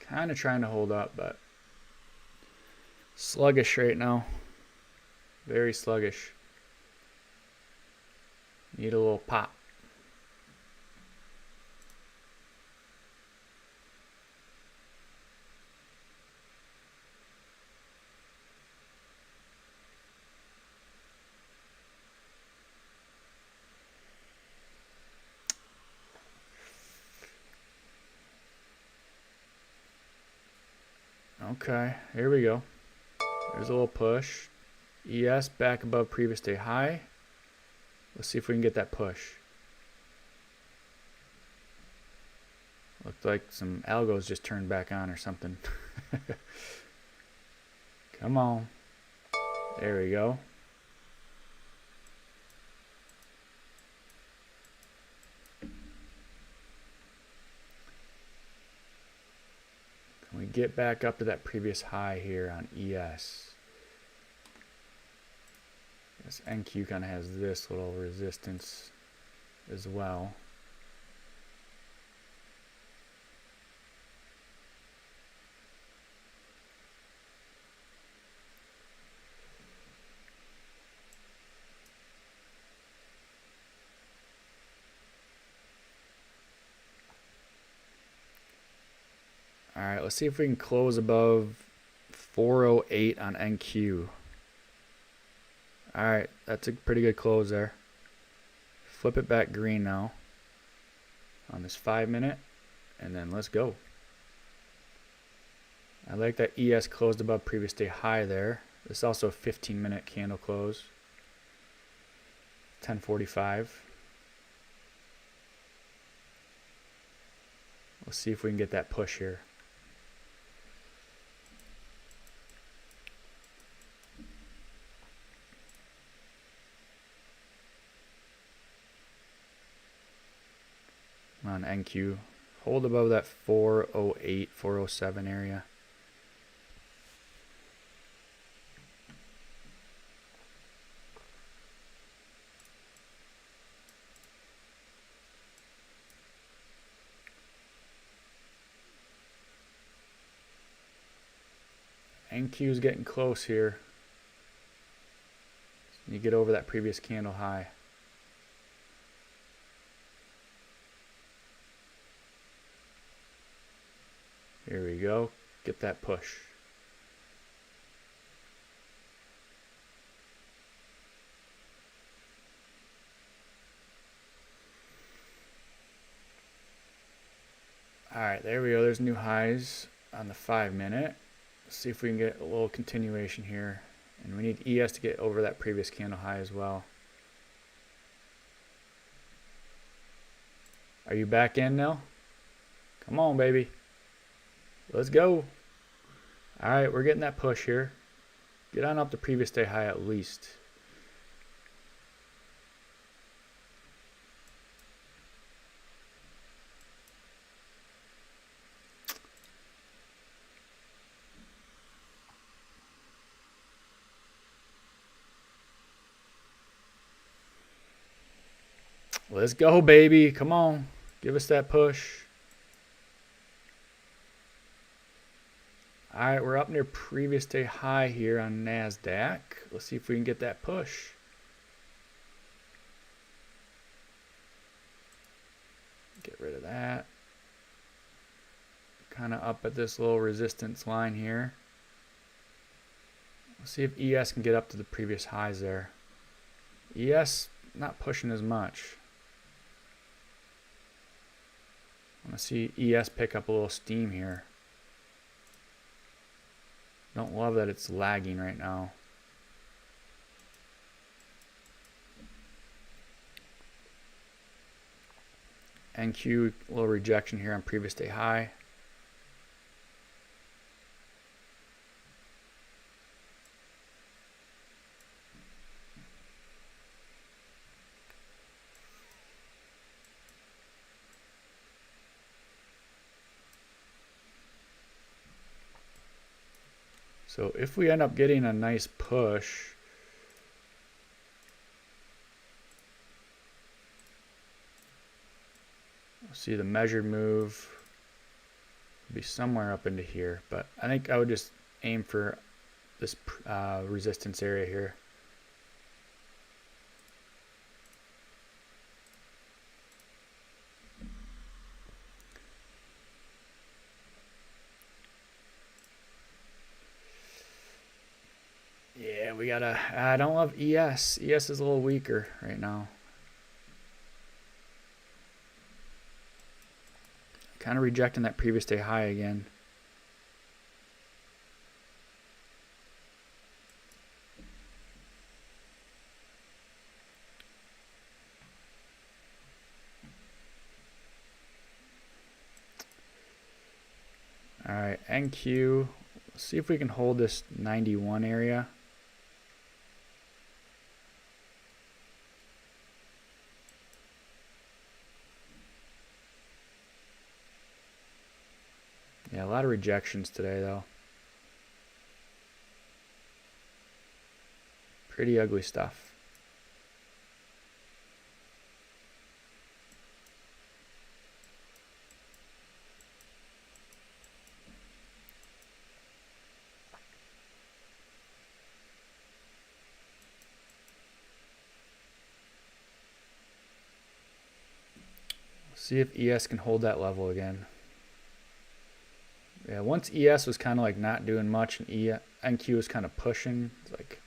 Kind of trying to hold up, but sluggish right now. Very sluggish. Need a little pop. Okay, here we go. There's a little push. ES back above previous day high. Let's see if we can get that push. Looked like some algos just turned back on or something. Come on. There we go. Can we get back up to that previous high here on ES? This NQ kind of has this little resistance as well. All right, let's see if we can close above 408 on NQ. Alright, that's a pretty good close there. Flip it back green now on this 5 minute, and then let's go. I like that ES closed above previous day high there. This is also a 15-minute candle close. 10:45. Let's see if we can get that push here. On NQ, hold above that 408, 407 area. NQ is getting close here. You get over that previous candle high. Here we go. Get that push. Alright, there we go. There's new highs on the 5 minute. Let's see if we can get a little continuation here. And we need ES to get over that previous candle high as well. Are you back in now? Come on, baby. Let's go. Alright, we're getting that push here. Get on up the previous day high at least. Let's go, baby. Come on. Give us that push. Alright, we're up near previous day high here on NASDAQ. Let's see if we can get that push. Get rid of that. Kind of up at this little resistance line here. Let's see if ES can get up to the previous highs there. ES not pushing as much. I want to see ES pick up a little steam here. Don't love that it's lagging right now. NQ, a little rejection here on previous day high. So if we end up getting a nice push, we'll see the measured move be somewhere up into here, but I think I would just aim for this resistance area here. Yeah, we gotta, I don't love ES. ES is a little weaker right now. Kind of rejecting that previous day high again. All right, NQ. Let's see if we can hold this 91 area. Yeah, a lot of rejections today, though. Pretty ugly stuff. See if ES can hold that level again. Yeah, once ES was kind of like not doing much and NQ was kind of pushing, it's like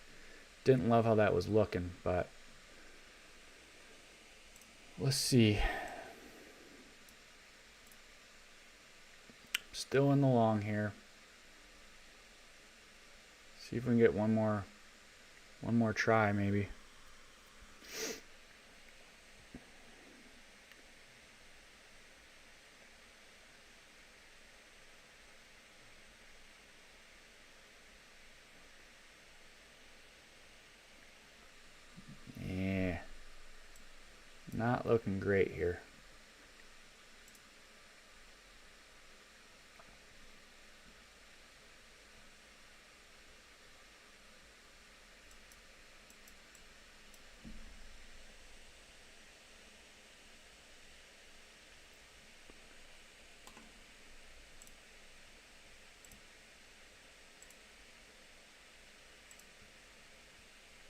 Didn't love how that was looking, but let's see. Still in the long here. See if we can get one more try maybe. Yeah. Not looking great here.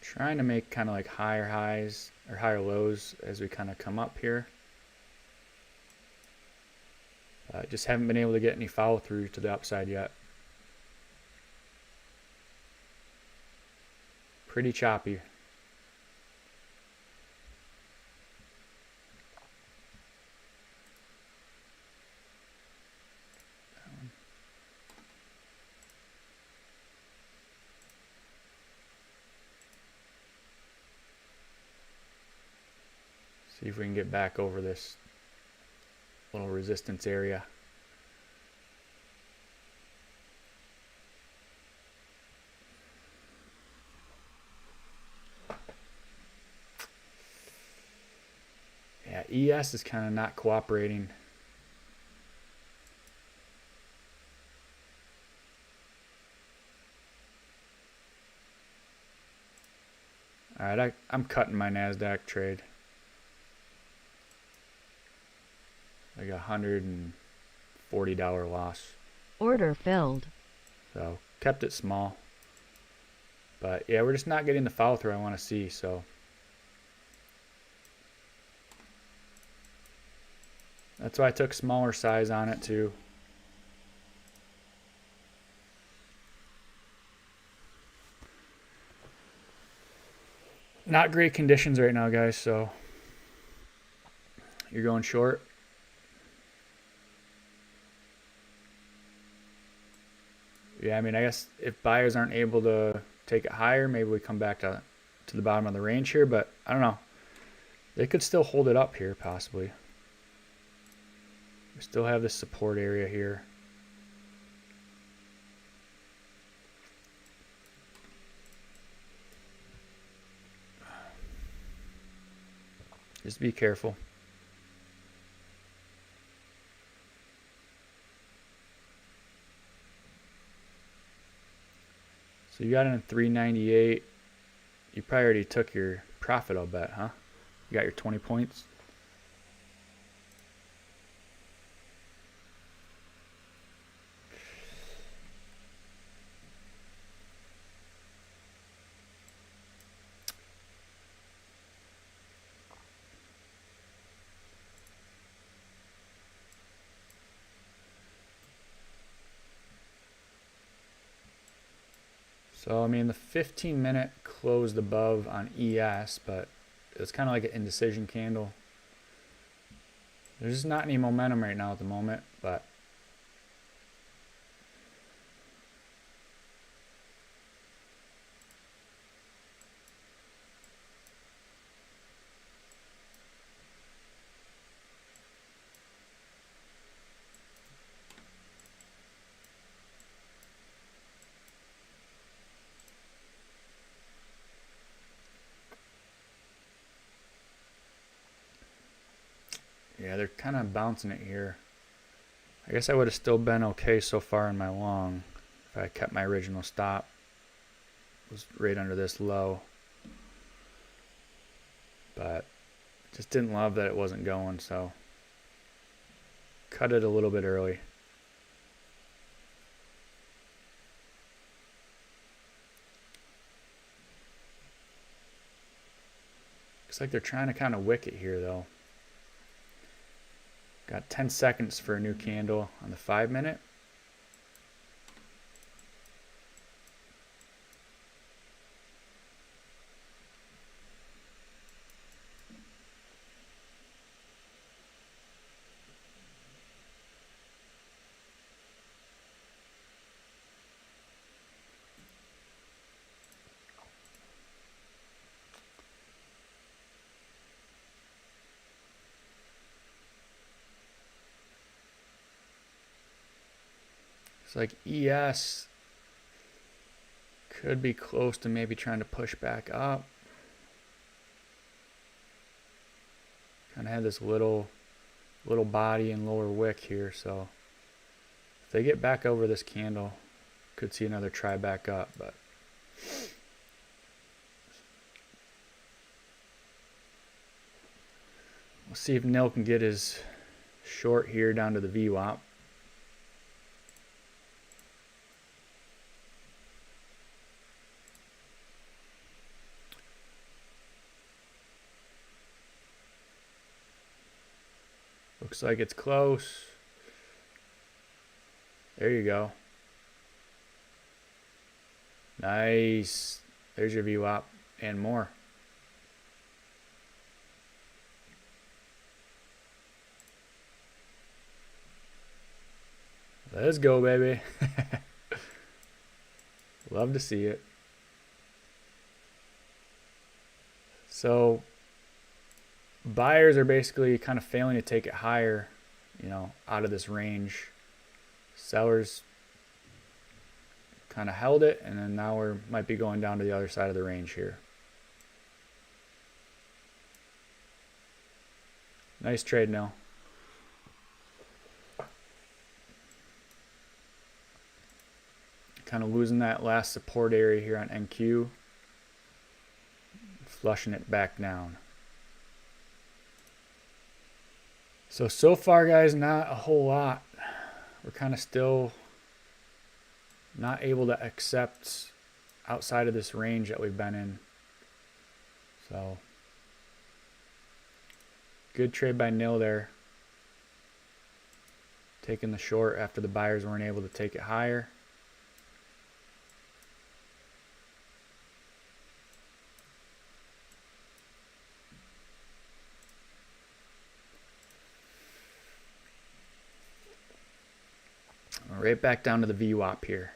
Trying to make kind of like higher highs or higher lows as we kind of come up here. Just haven't been able to get any follow through to the upside yet. Pretty choppy. See if we can get back over this little resistance area. Yeah, ES is kind of not cooperating. All right, I'm cutting my Nasdaq trade. Like $140 loss. Order filled. So kept it small. But yeah, we're just not getting the follow through I want to see. So that's why I took smaller size on it too. Not great conditions right now, guys. So you're going short. Yeah, I mean, I guess if buyers aren't able to take it higher, maybe we come back to the bottom of the range here, but I don't know. They could still hold it up here, possibly. We still have this support area here. Just be careful. So you got in at 398. You probably already took your profit, I'll bet, huh? You got your 20 points. So, I mean, the 15-minute closed above on ES, but it's kind of like an indecision candle. There's just not any momentum right now at the moment, but yeah, they're kind of bouncing it here. I guess I would have still been okay so far in my long if I kept my original stop. It was right under this low. But just didn't love that it wasn't going, so cut it a little bit early. Looks like they're trying to kind of wick it here, though. Got 10 seconds for a new candle on the 5-minute. It's like ES could be close to maybe trying to push back up. Kind of had this little body and lower wick here, so if they get back over this candle, could see another try back up, but we'll see if Nil can get his short here down to the VWAP. Looks like it's close. There you go. Nice. There's your VWAP and more. Let's go, baby. Love to see it. So buyers are basically kind of failing to take it higher, you know, out of this range. Sellers kind of held it, and then now we might be going down to the other side of the range here. Nice trade, Nil. Kind of losing that last support area here on NQ. Flushing it back down. So far, guys, not a whole lot. We're kind of still not able to accept outside of this range that we've been in. So good trade by Nil there. Taking the short after the buyers weren't able to take it higher. Right back down to the VWAP here.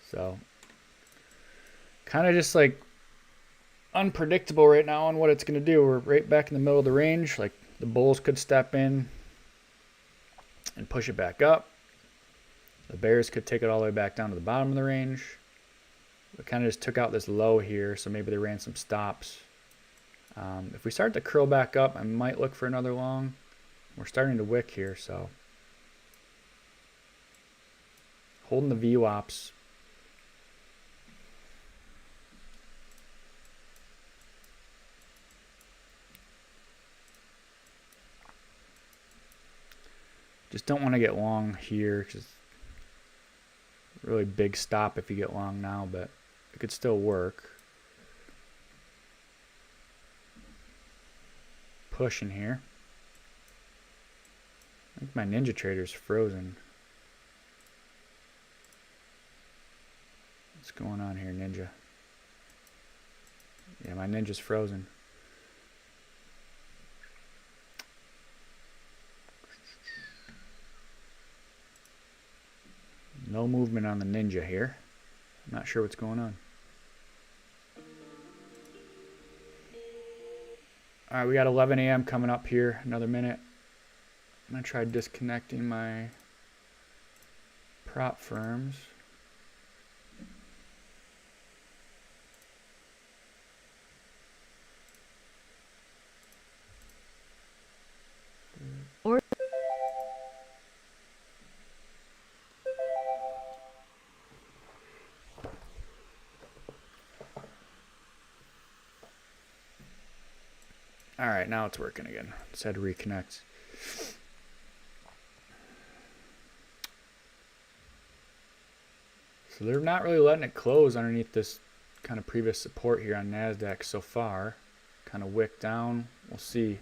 So kind of just like unpredictable right now on what it's going to do. We're right back in the middle of the range. Like the bulls could step in and push it back up. The bears could take it all the way back down to the bottom of the range. We kind of just took out this low here, so maybe they ran some stops. If we start to curl back up, I might look for another long. We're starting to wick here, so holding the VWAPs. Just don't want to get long here, because really big stop if you get long now, but it could still work. Pushing here. I think my Ninja Trader's frozen. What's going on here, Ninja? Yeah, my Ninja's frozen. No movement on the Ninja here. I'm not sure what's going on. All right, we got 11 a.m. coming up here. Another minute. I'm going to try disconnecting my prop firms. All right, now it's working again. Just had to reconnect. So they're not really letting it close underneath this kind of previous support here on NASDAQ so far. Kind of wick down. We'll see.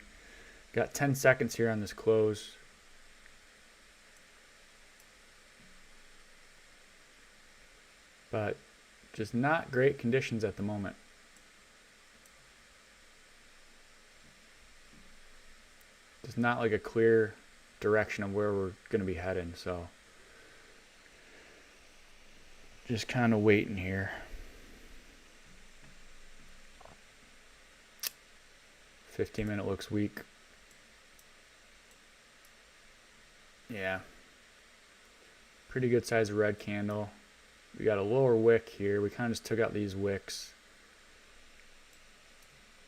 Got 10 seconds here on this close. But just not great conditions at the moment. It's not like a clear direction of where we're going to be heading, so just kind of waiting here. 15-minute looks weak. Yeah. Pretty good size red candle. We got a lower wick here. We kind of just took out these wicks.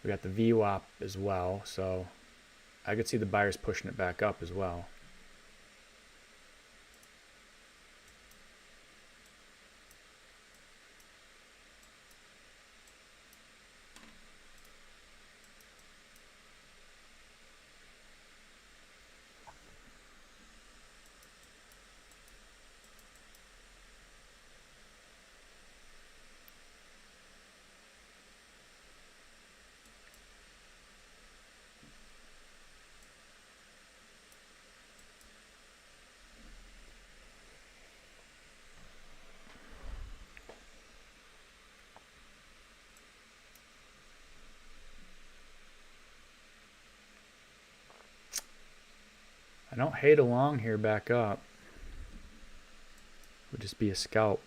We got the VWAP as well, so I could see the buyers pushing it back up as well. I don't hate a long here back up. Would just be a scalp.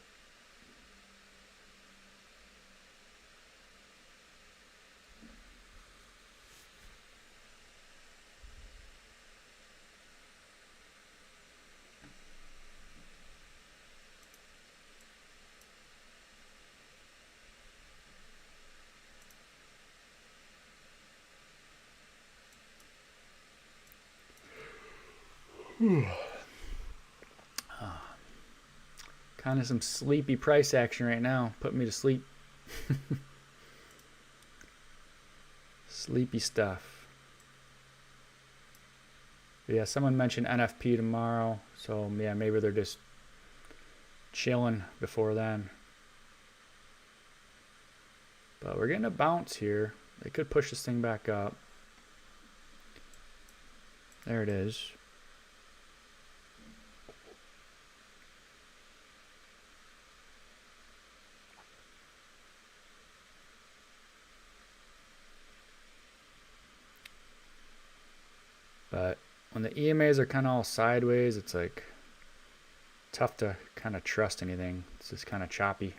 Kind of some sleepy price action right now. Put me to sleep. Sleepy stuff. But yeah, someone mentioned NFP tomorrow. So yeah, maybe they're just chilling before then. But we're getting a bounce here. They could push this thing back up. There it is. But when the EMAs are kind of all sideways, it's like tough to kind of trust anything. It's just kind of choppy.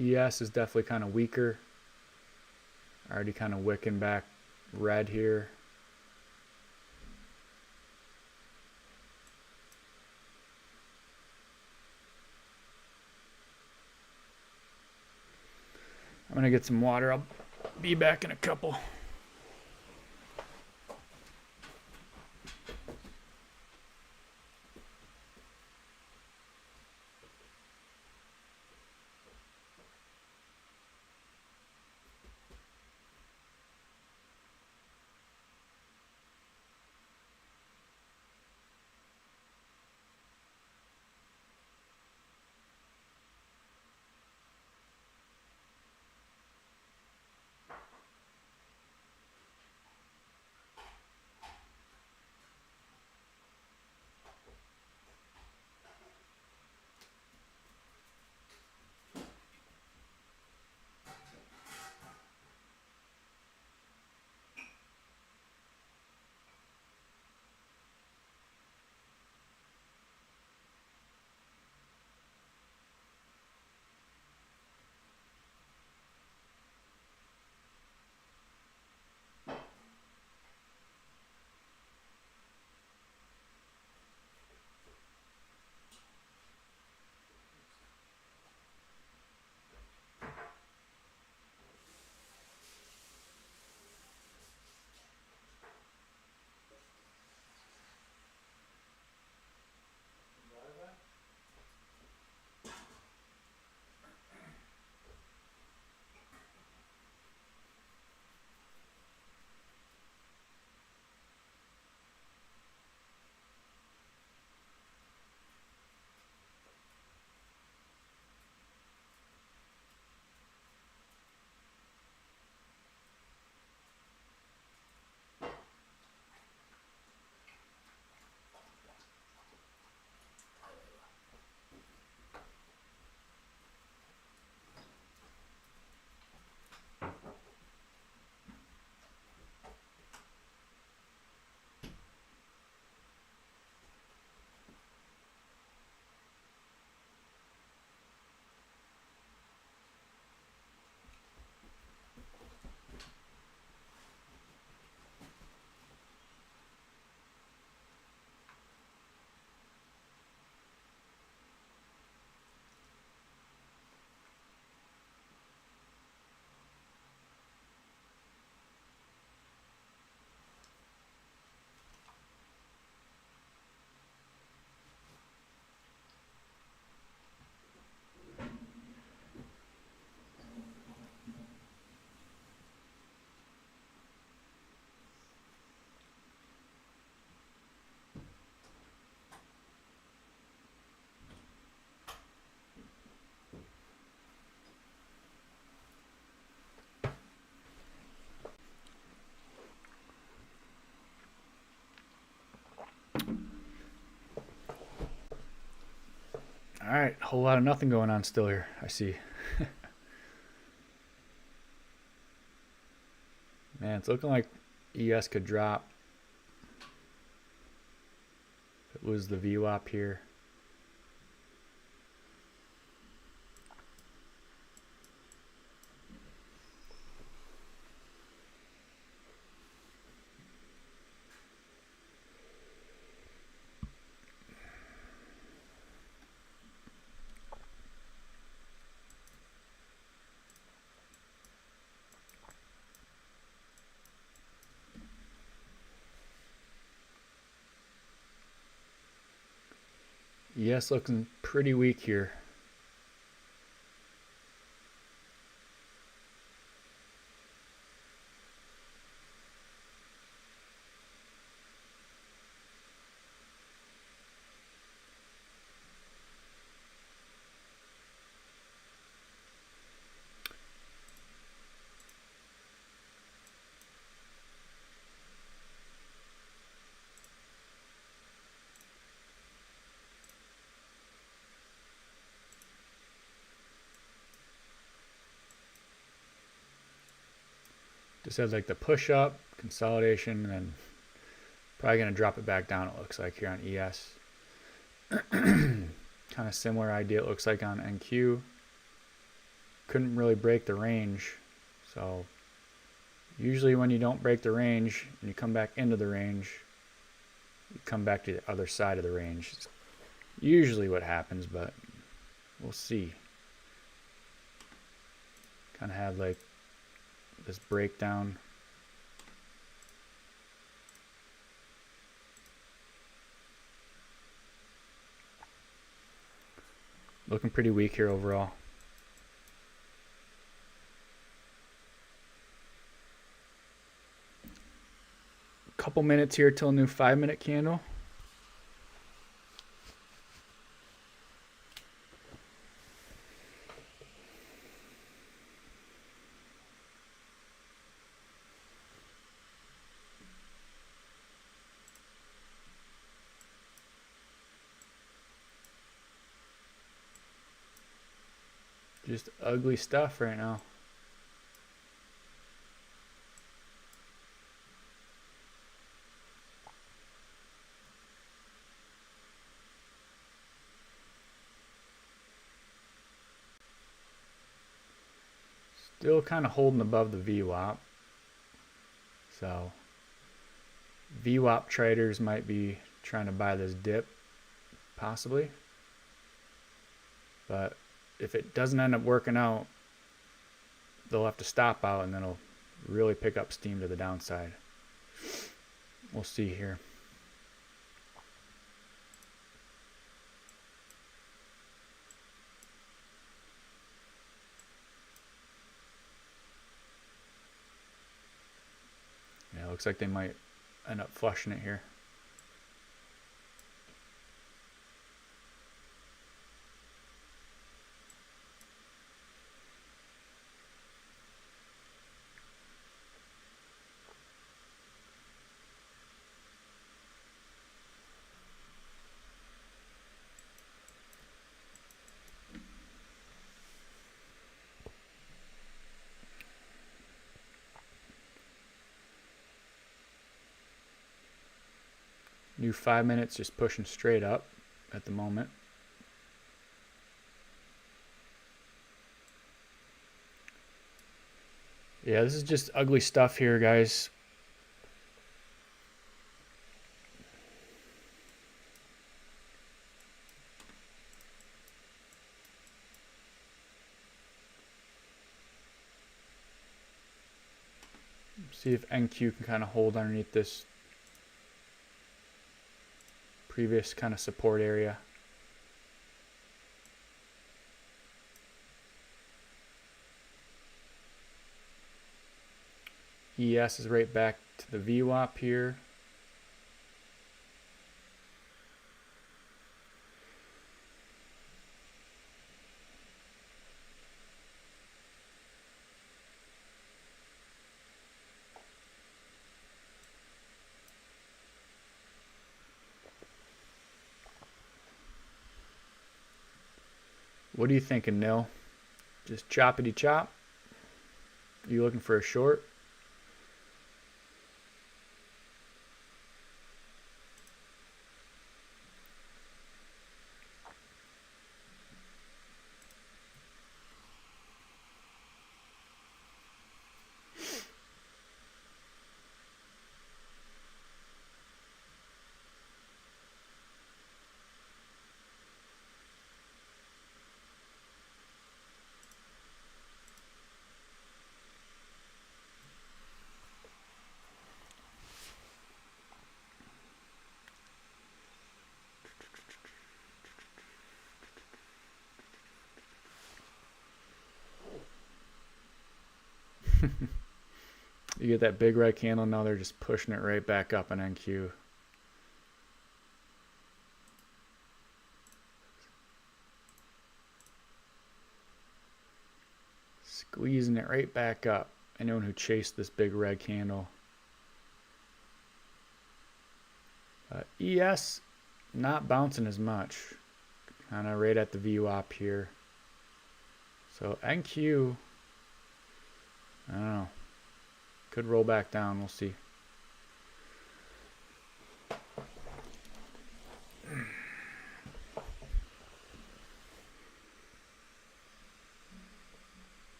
ES is definitely kind of weaker. Already kind of wicking back red here. I'm gonna get some water. I'll be back in a couple. All right, whole lot of nothing going on still here, I see. Man, it's looking like ES could drop. If it was the VWAP here. ES looking pretty weak here. Just had like the push up, consolidation, and then probably going to drop it back down, it looks like, here on ES. Kind of similar idea, it looks like, on NQ. Couldn't really break the range. So usually when you don't break the range and you come back into the range, you come back to the other side of the range. It's usually what happens, but we'll see. Kind of had like this breakdown. Looking pretty weak here overall. Couple minutes here till a new 5-minute candle. Just ugly stuff right now. Still kind of holding above the VWAP. So VWAP traders might be trying to buy this dip, possibly. But if it doesn't end up working out, they'll have to stop out and then it'll really pick up steam to the downside. We'll see here. Yeah, looks like they might end up flushing it here. New 5 minutes just pushing straight up at the moment. Yeah, this is just ugly stuff here, guys. See if NQ can kind of hold underneath this previous kind of support area. ES is right back to the VWAP here. What are you thinking, Nil? Just choppity chop? You looking for a short? You get that big red candle, now they're just pushing it right back up in NQ. Squeezing it right back up. Anyone who chased this big red candle. ES, not bouncing as much. Kind of right at the VWAP here. So NQ, I don't know. Could roll back down. We'll see.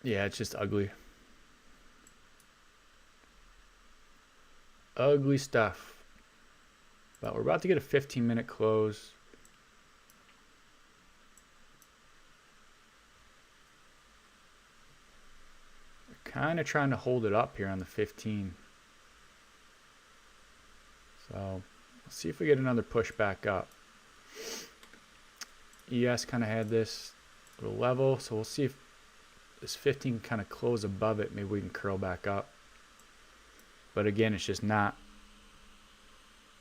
Yeah, it's just ugly. Ugly stuff. But we're about to get a 15-minute close. Kind of trying to hold it up here on the 15. So let's see if we get another push back up. ES kind of had this little level, so we'll see if this 15 kind of close above it. Maybe we can curl back up. But again, it's just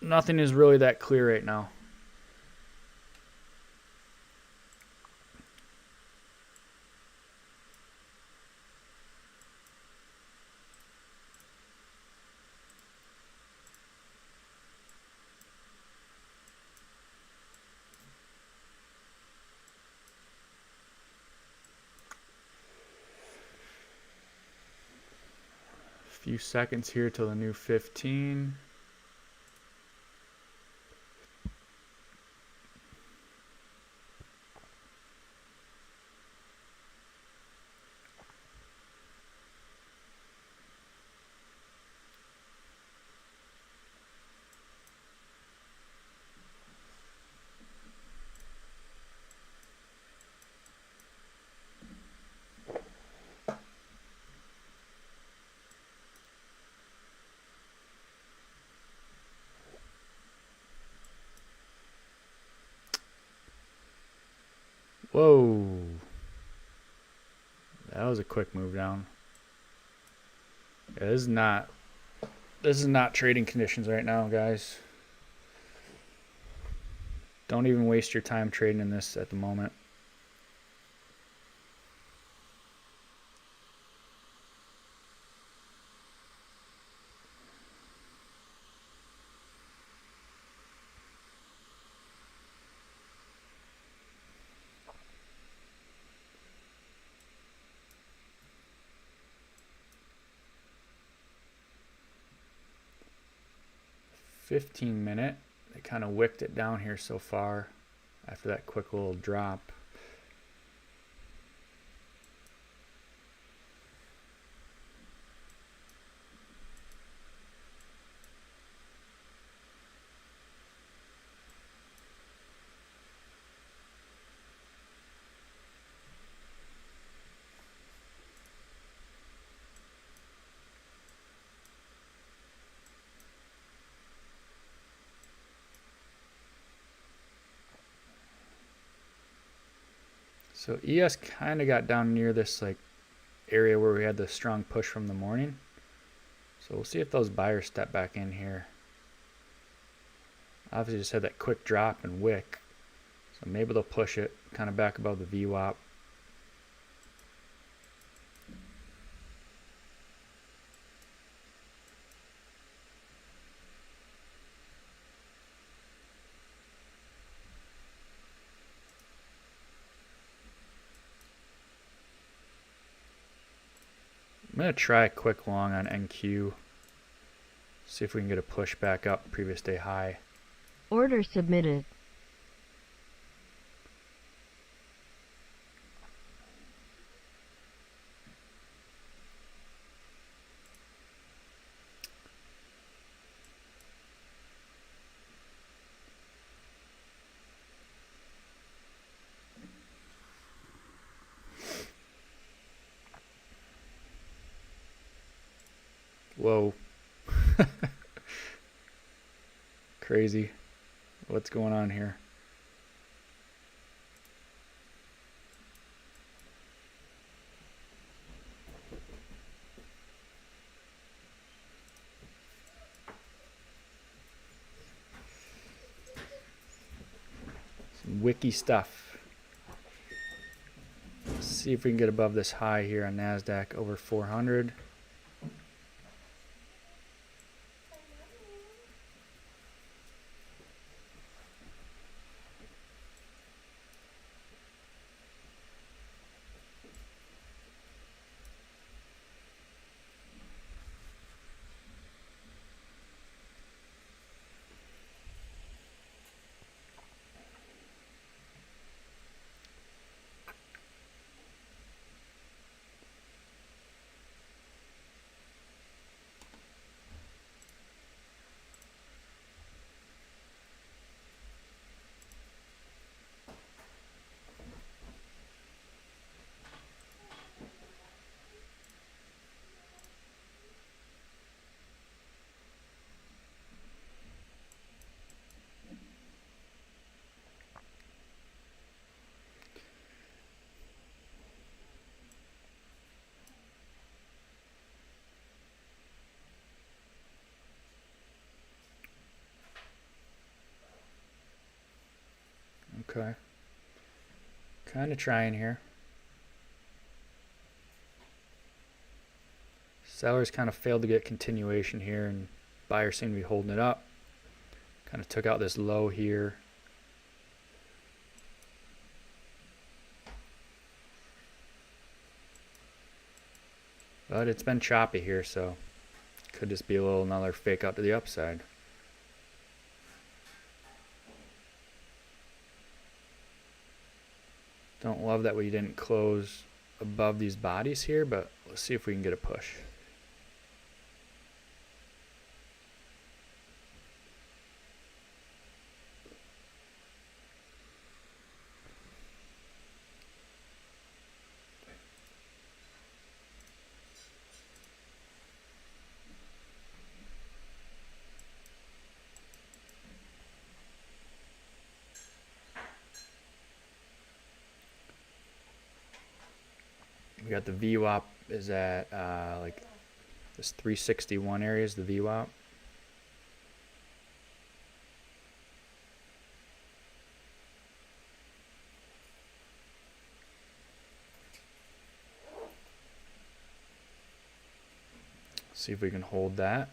nothing is really that clear right now. Few seconds here till the new 15. Whoa. That was a quick move down. Yeah, this is not trading conditions right now, guys. Don't even waste your time trading in this at the moment. 15-minute, they kind of wicked it down here so far after that quick little drop. So ES kind of got down near this like area where we had the strong push from the morning. So we'll see if those buyers step back in here. Obviously just had that quick drop and wick. So maybe they'll push it kind of back above the VWAP. I'm going to try a quick long on NQ. See if we can get a push back up previous day high. Order submitted. Whoa. Crazy. What's going on here? Some wiki stuff. Let's see if we can get above this high here on Nasdaq over 400. Okay. Kind of trying here. Sellers kind of failed to get continuation here, and buyers seem to be holding it up. Kind of took out this low here. But it's been choppy here, so could just be a little another fake out to the upside. Don't love that we didn't close above these bodies here, but let's see if we can get a push. We got the VWAP is at like this 361 area is the VWAP. See if we can hold that.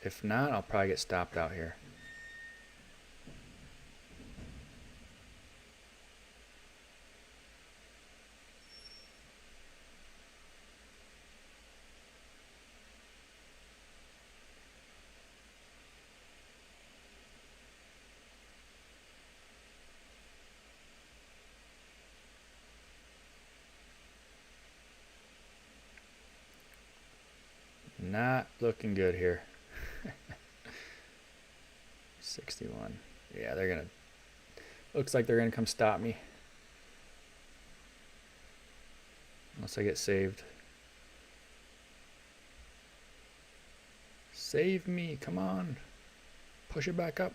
If not, I'll probably get stopped out here. not looking good here. 61. Yeah, they're gonna. Looks like they're gonna come stop me. Unless I get saved. Save me, come on. Push it back up.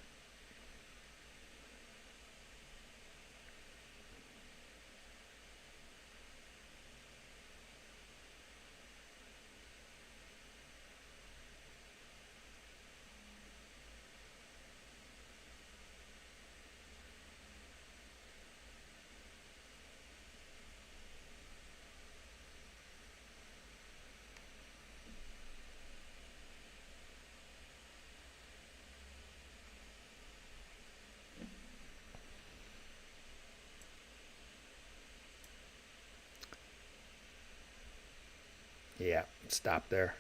Yeah, stop there.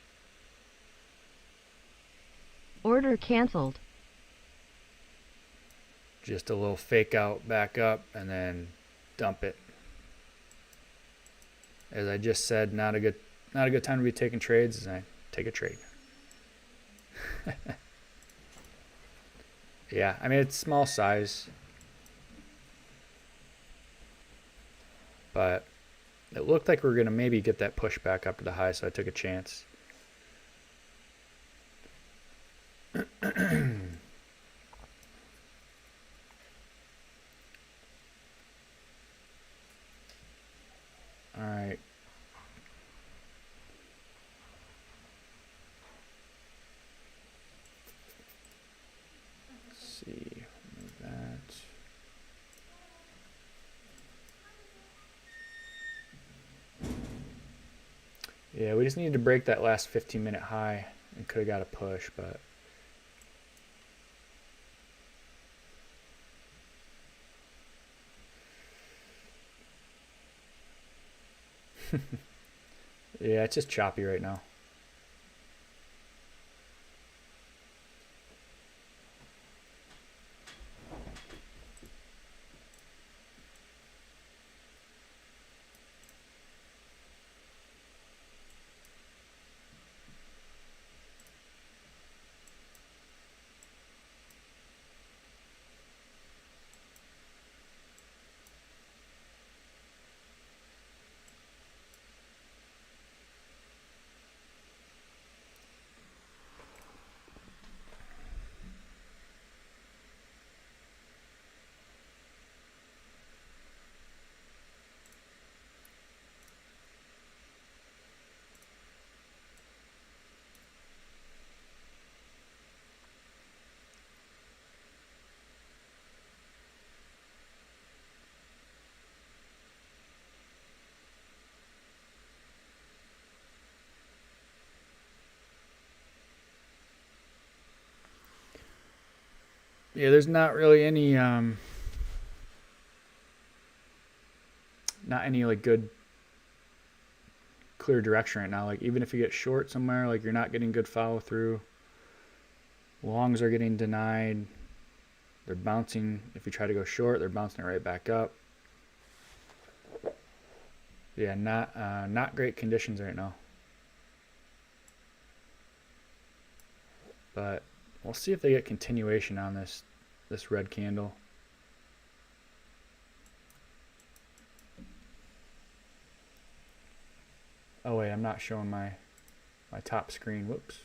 Order canceled. Just a little fake out, back up, and then dump it. As I just said, not a good time to be taking trades, as I take a trade. Yeah, I mean it's small size, but it looked like we were gonna maybe get that push back up to the high, so I took a chance. All right. Let's see, move that. Yeah, we just needed to break that last 15-minute high and could have got a push, but yeah, it's just choppy right now. Yeah, there's not really any not any like good clear direction right now. Like even if you get short somewhere, like you're not getting good follow through. Longs are getting denied. They're bouncing. If you try to go short, they're bouncing it right back up. Yeah, not great conditions right now. But we'll see if they get continuation on this red candle. Oh wait, I'm not showing my top screen. Whoops.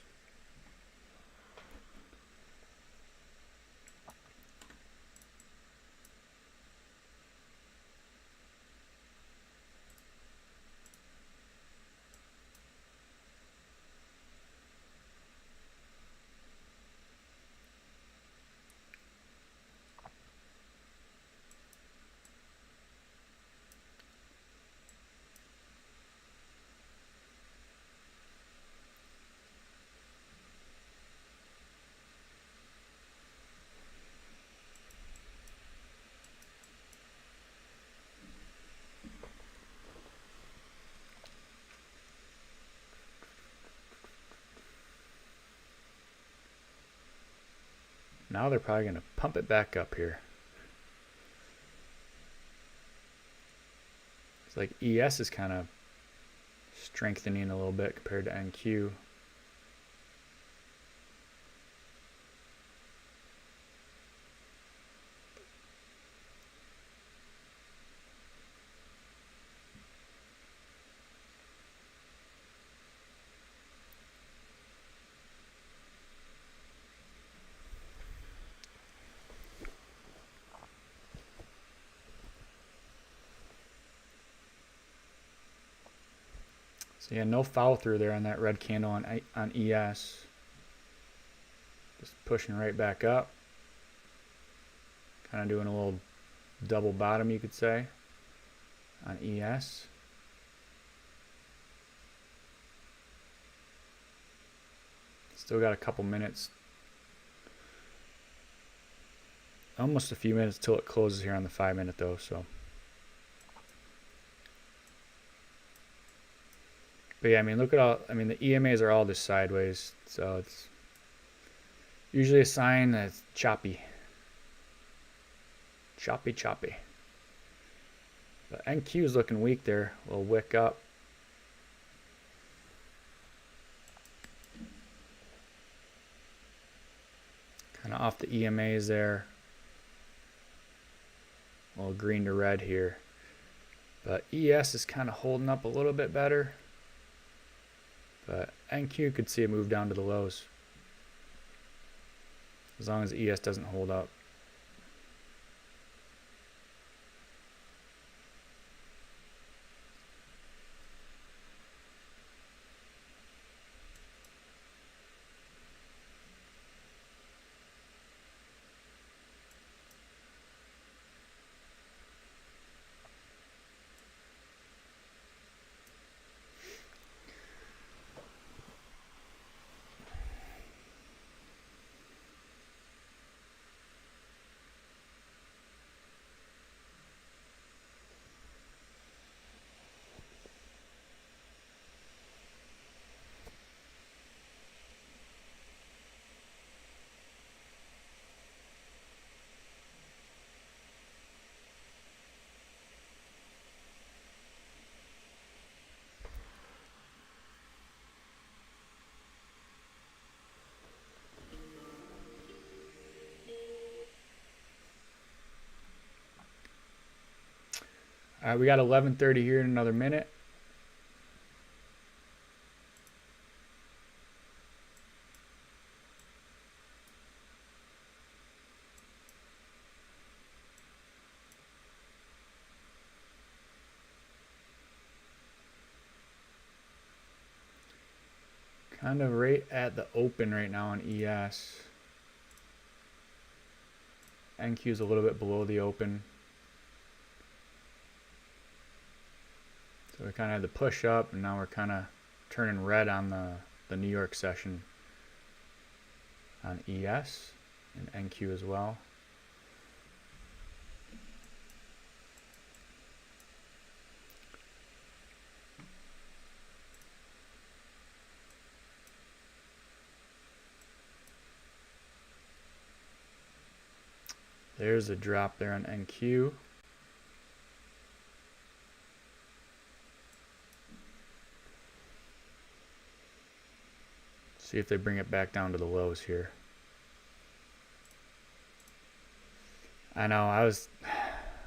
Now they're probably going to pump it back up here. It's like ES is kind of strengthening a little bit compared to NQ. So yeah, no follow through there on that red candle on ES. Just pushing right back up. Kind of doing a little double bottom, you could say, on ES. Still got a couple minutes. Almost a few minutes till it closes here on the 5 minute though, so. But yeah, I mean, look at all, I mean, the EMAs are all just sideways, so it's usually a sign that it's choppy. Choppy. But NQ is looking weak there. A little wick up. Kind of off the EMAs there. A little green to red here. But ES is kind of holding up a little bit better. But NQ could see it move down to the lows. As long as ES doesn't hold up. All right, we got 11:30 here in another minute. Kind of right at the open right now on ES. NQ is a little bit below the open. So we kind of had the push up, and now we're kind of turning red on the New York session on ES and NQ as well. There's a drop there on NQ. See if they bring it back down to the lows here. I know I was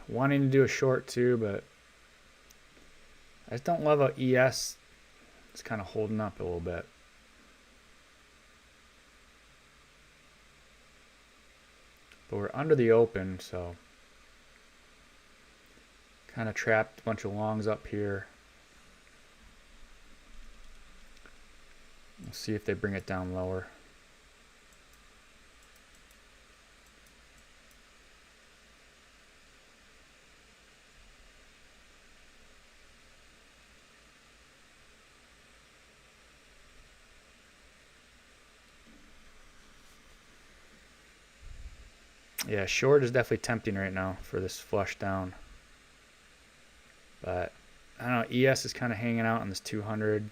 wanting to do a short too, but I just don't love how ES is kind of holding up a little bit. But we're under the open, so kind of trapped a bunch of longs up here. We'll see if they bring it down lower. Yeah, short is definitely tempting right now for this flush down. But I don't know, ES is kind of hanging out on this 200.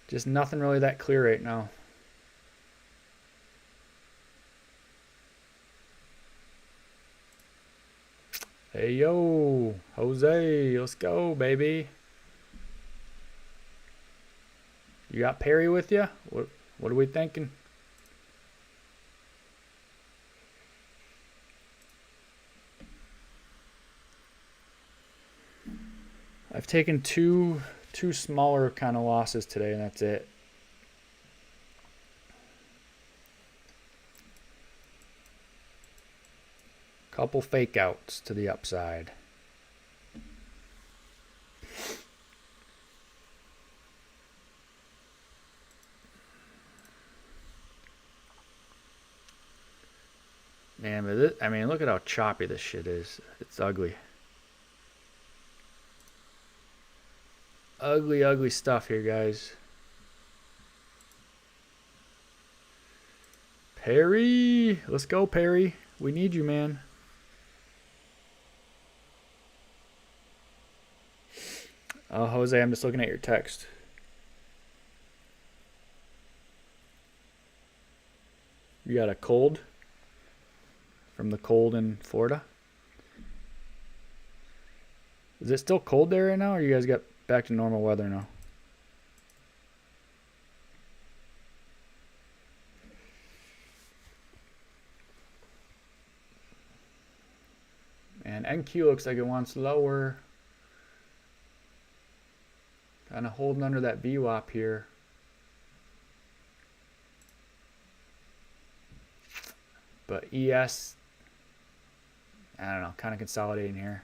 Just nothing really that clear right now. Hey yo, Jose, let's go, baby. You got Perry with you? What are we thinking? I've taken two smaller kind of losses today, and that's it. Couple fake outs to the upside. Man, but this, I mean, look at how choppy this shit is. It's ugly. Ugly, ugly stuff here, guys. Perry! Let's go, Perry. We need you, man. Oh, Jose, I'm just looking at your text. You got a cold? From the cold in Florida? Is it still cold there right now, or you guys got back to normal weather now? And NQ looks like it wants lower. Kind of holding under that VWAP here. But ES, I don't know, kind of consolidating here.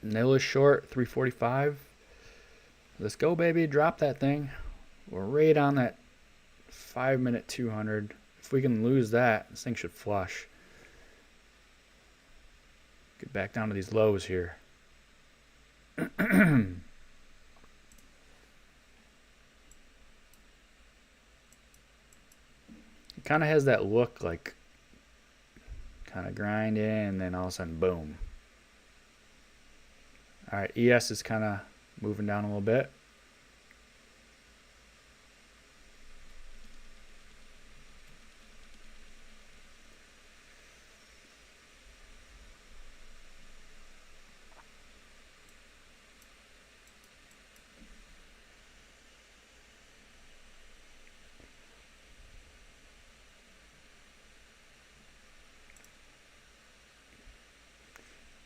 Nil is short, 345. Let's go, baby. Drop that thing. We're right on that 5-minute 200. If we can lose that, this thing should flush. Get back down to these lows here. It kind of has that look like kind of grind in and then all of a sudden, boom. All right, ES is kind of moving down a little bit.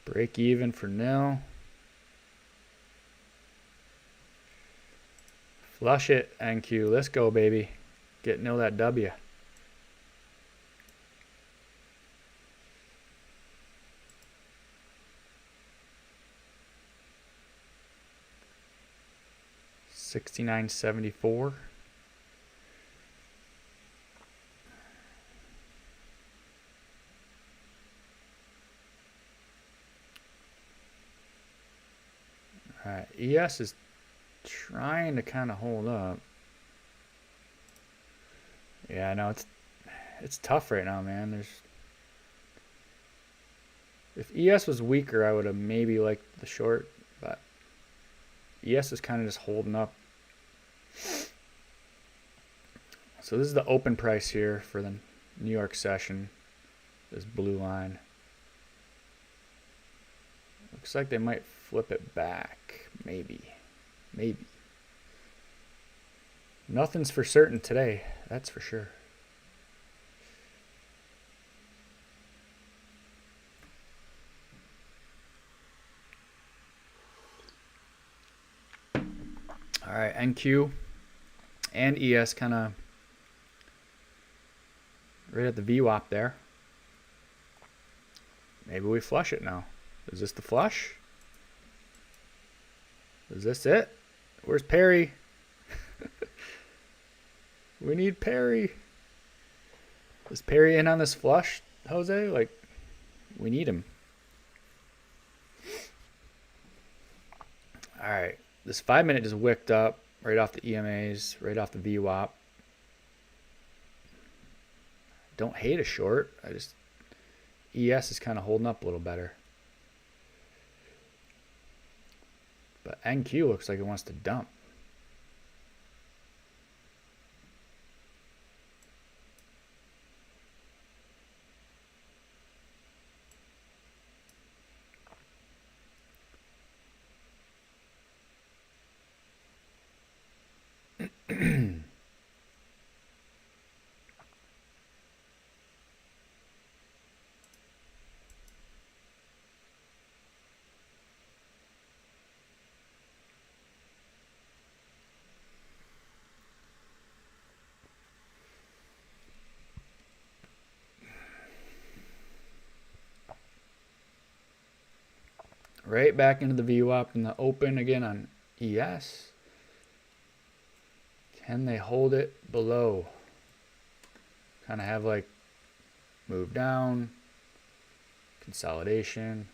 Break even for nil. Flush it, NQ. Let's go, baby. Get nil that W. $69.74. All right, ES is trying to kind of hold up. Yeah, I know it's tough right now, man. If ES was weaker, I would have maybe liked the short, but ES is kind of just holding up. So this is the open price here for the New York session. This blue line. Looks like they might flip it back. Maybe. Nothing's for certain today. That's for sure. All right, NQ and ES kind of right at the VWAP there. Maybe we flush it now. Is this the flush? Is this it? Where's Perry? We need Perry. Is Perry in on this flush, Jose? Like, we need him. All right. This 5-minute just wicked up right off the EMAs, right off the VWAP. Don't hate a short. ES is kind of holding up a little better. But NQ looks like it wants to dump. right back into the VWAP in the open again on ES. Can they hold it below? Kind of have like move down, consolidation.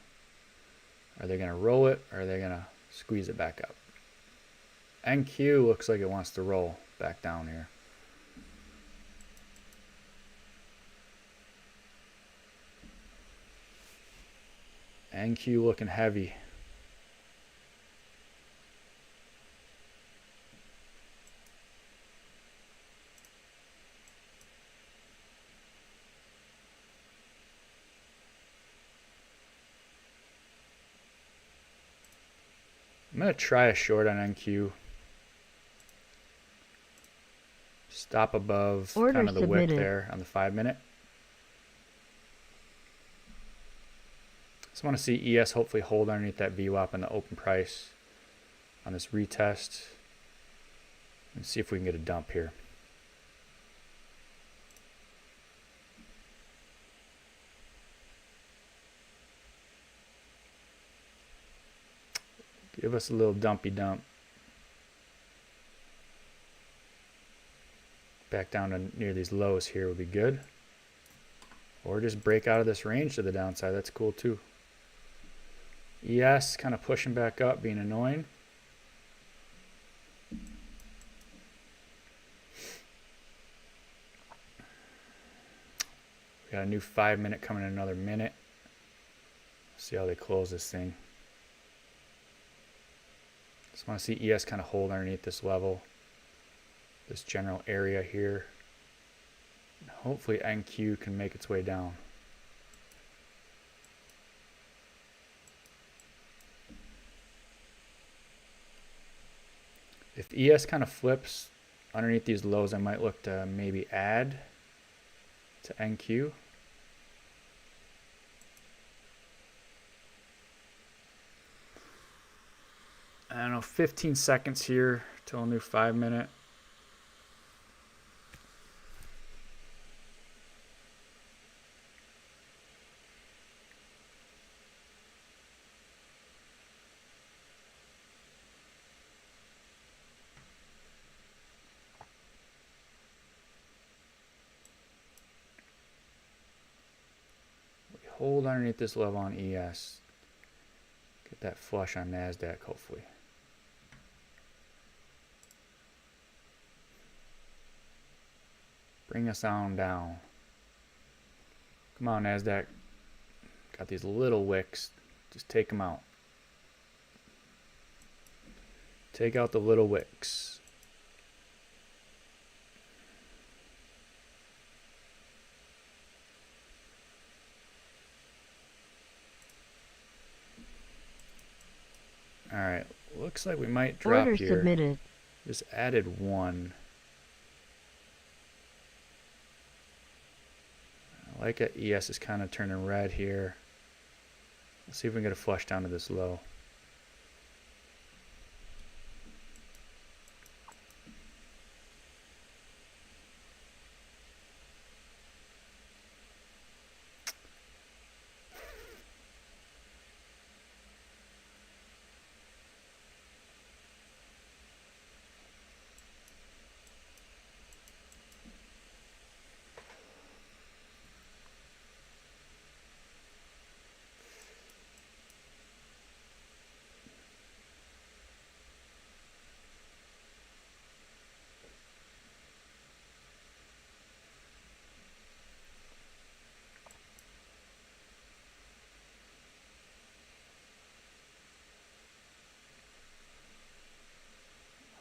Are they going to roll it or are they going to squeeze it back up? NQ looks like it wants to roll back down here. NQ looking heavy. I'm going to try a short on NQ. Stop above Order kind of the wick submitted. there on the 5-minute. Just want to see ES hopefully hold underneath that VWAP in the open price on this retest. And see if we can get a dump here. Give us a little dumpy dump. Back down to near these lows here would be good. Or just break out of this range to the downside. That's cool too. ES kind of pushing back up, being annoying. We got a new 5-minute coming in another minute. See how they close this thing. Just want to see ES kind of hold underneath this level, this general area here. And hopefully NQ can make its way down. If ES kind of flips underneath these lows, I might look to maybe add to NQ. I don't know, 15 seconds here till a new 5-minute. We hold underneath this level on ES. Get that flush on Nasdaq, hopefully. Bring us on down. Come on, Nasdaq. Got these little wicks. Just take them out. Take out the little wicks. All right. Looks like we might drop Order here. submitted. Just added one. I like it. ES is kind of turning red here. Let's see if we can get a flush down to this low.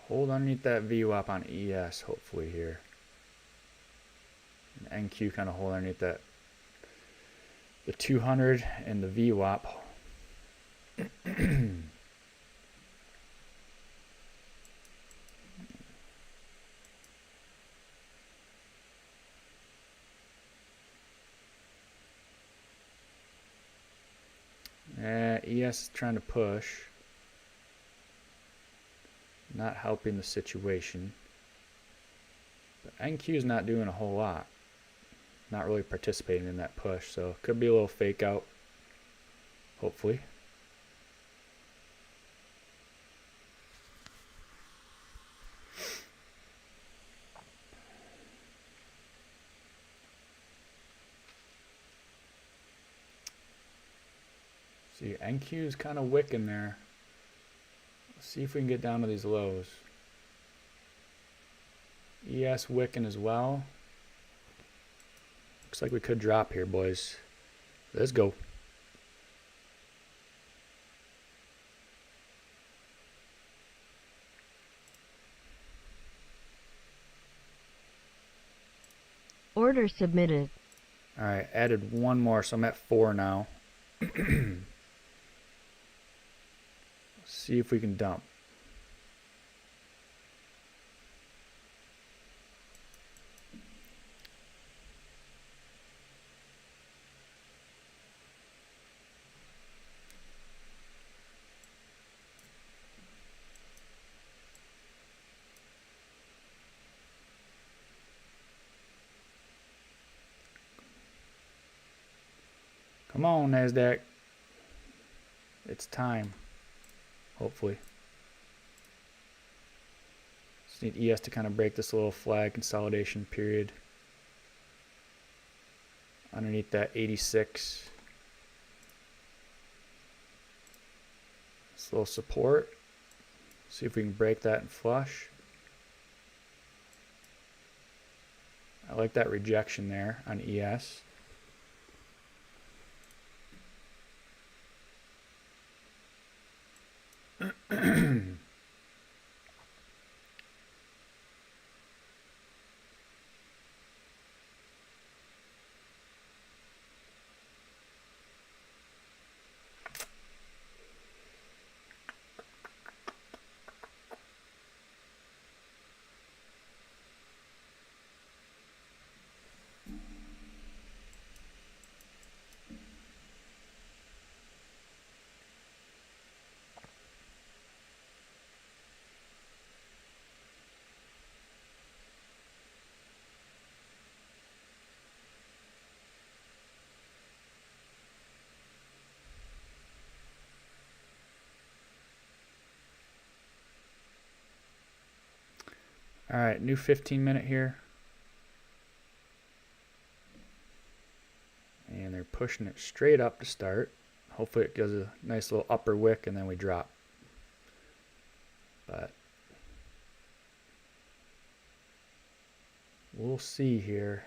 Hold underneath that VWAP on ES, hopefully here. And NQ kind of hold underneath that, the 200 and the VWAP. ES is trying to push. Not helping the situation. But NQ is not doing a whole lot. Not really participating in that push. So it could be a little fake out. Hopefully. See, NQ is kind of wicking there. Let's see if we can get down to these lows. ES wicking as well. Looks like we could drop here, boys. Let's go. Order submitted. Alright, added one more, so I'm at 4 now. See if we can dump. Come on, Nasdaq. It's time. Hopefully. Just need ES to kind of break this little flag consolidation period. Underneath that 86. This little support. See if we can break that and flush. I like that rejection there on ES. All right, new 15-minute here. And they're pushing it straight up to start. Hopefully it gives a nice little upper wick and then we drop. But we'll see here.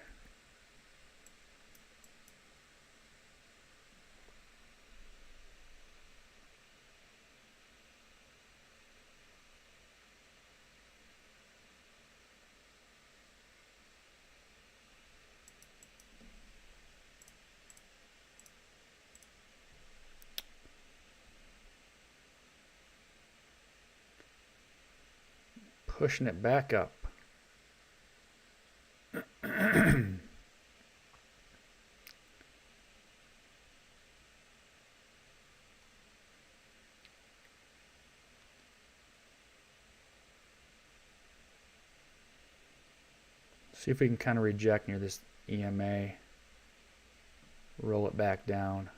Pushing it back up. See if we can kind of reject near this EMA. Roll it back down.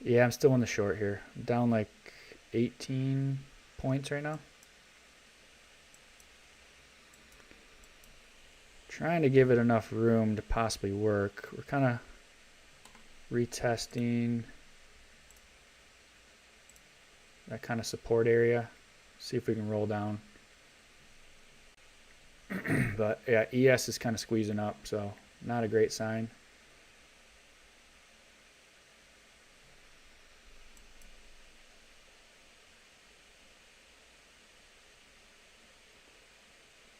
Yeah, I'm still in the short here. I'm down like 18 points right now. Trying to give it enough room to possibly work. We're kind of retesting that kind of support area. See if we can roll down. But yeah, ES is kind of squeezing up, so not a great sign.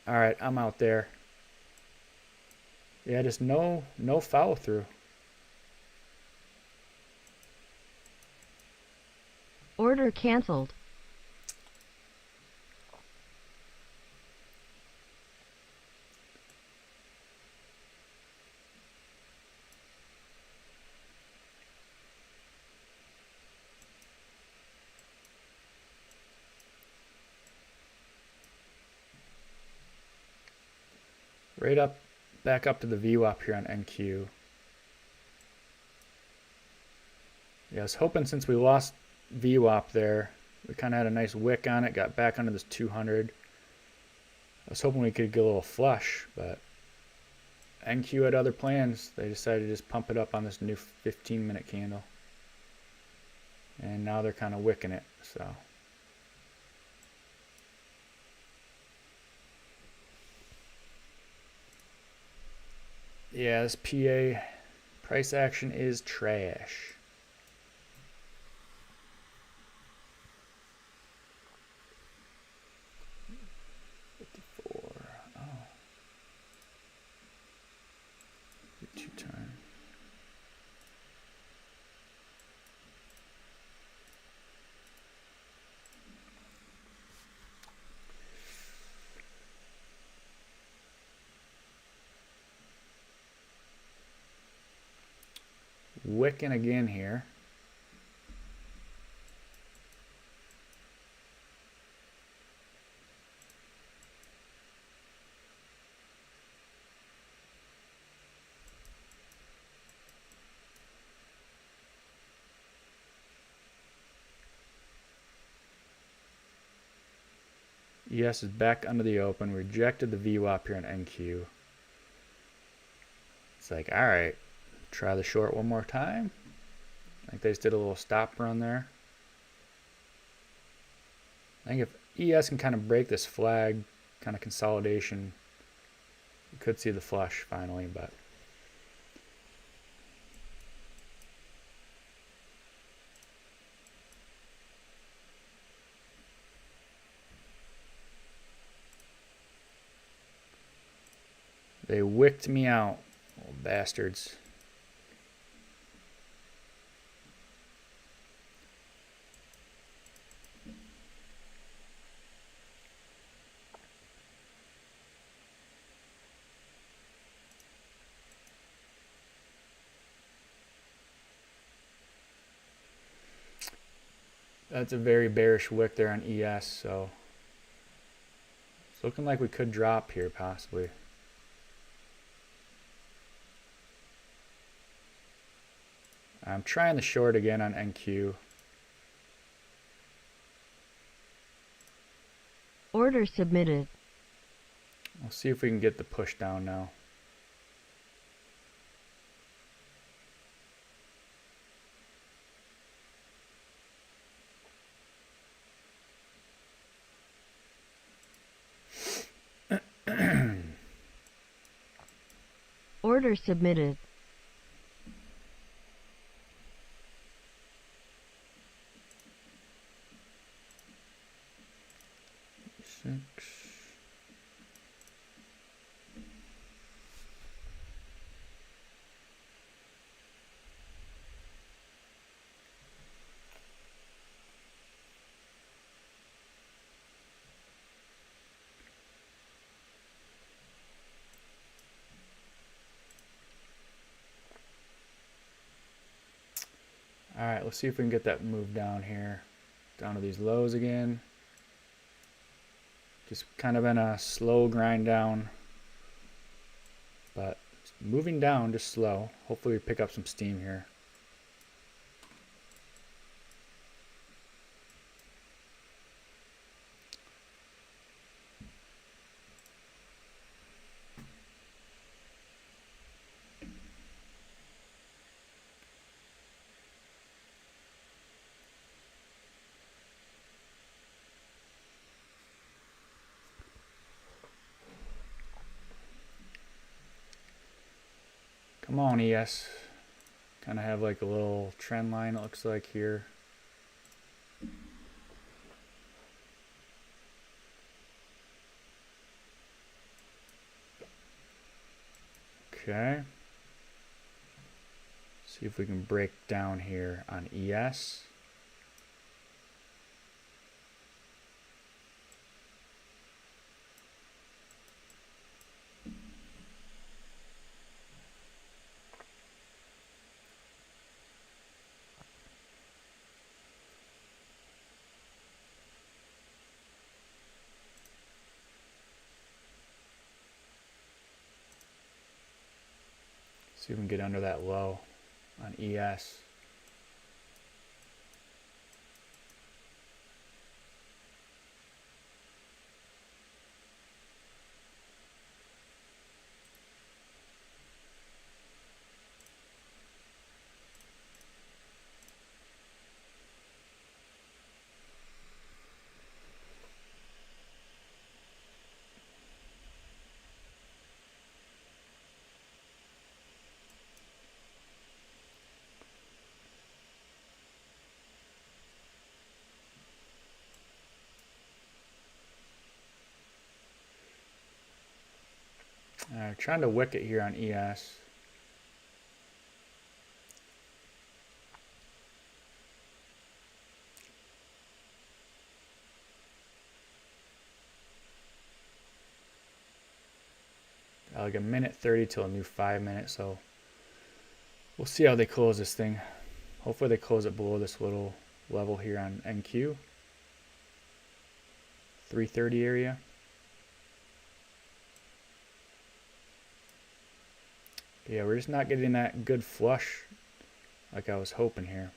All right, I'm out there. Yeah, just no follow through. Order canceled. Right up, back up to the VWAP here on NQ. Yeah, I was hoping since we lost VWAP there, We kind of had a nice wick on it, got back under this 200. I was hoping we could get a little flush, but NQ had other plans. They decided to just pump it up on this new 15-minute candle. And now they're kind of wicking it, so. Yeah, this PA price action is trash. Two-time. Wicking again here. ES is back under the open. Rejected the VWAP here on NQ. It's like, all right, try the short one more time. I think they just did a little stop run there. I think if ES can kind of break this flag, kind of consolidation, you could see the flush finally, but they wicked me out, little bastards. That's a very bearish wick there on ES, so it's looking like we could drop here possibly. I'm trying the short again on NQ. Order submitted. We'll see if we can get the push down now. Order submitted. All right, let's see if we can get that move down here, down to these lows again. Just kind of been a slow grind down, but moving down just slow. Hopefully we pick up some steam here. Come on, ES. Kind of have like a little trend line, it looks like here. Okay. See if we can break down here on ES. See if we can get under that low on ES. Trying to wick it here on ES. Like a minute 30 till a new 5 minutes, so we'll see how they close this thing. Hopefully they close it below this little level here on NQ. 330 area. Yeah, we're just not getting that good flush like I was hoping here.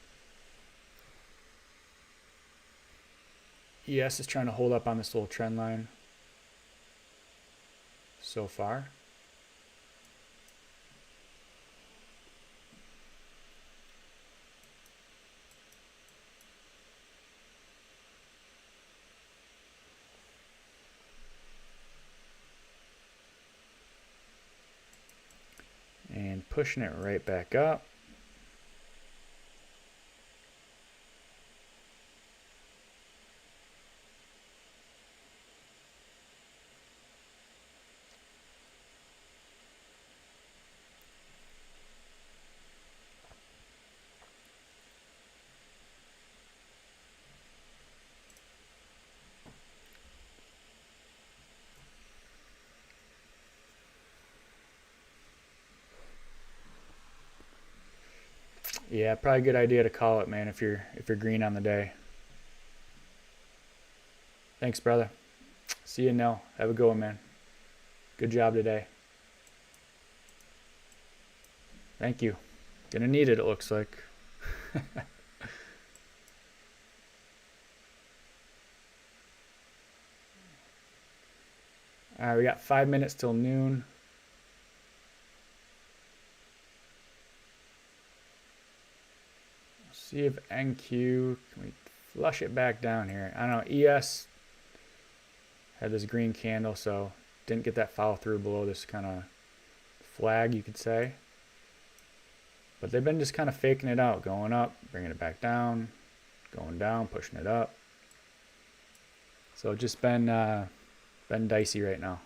ES is trying to hold up on this little trend line so far. And pushing it right back up. Yeah, probably a good idea to call it, man, if you're green on the day. Thanks, brother. See you now. Have a good one, man. Good job today. Thank you. Gonna need it, it looks like. Alright, we got 5 minutes till noon. See if NQ, can we flush it back down here? I don't know, ES had this green candle, so didn't get that follow through below this kind of flag, you could say. But they've been just kind of faking it out, going up, bringing it back down, going down, pushing it up. So it's just been dicey right now.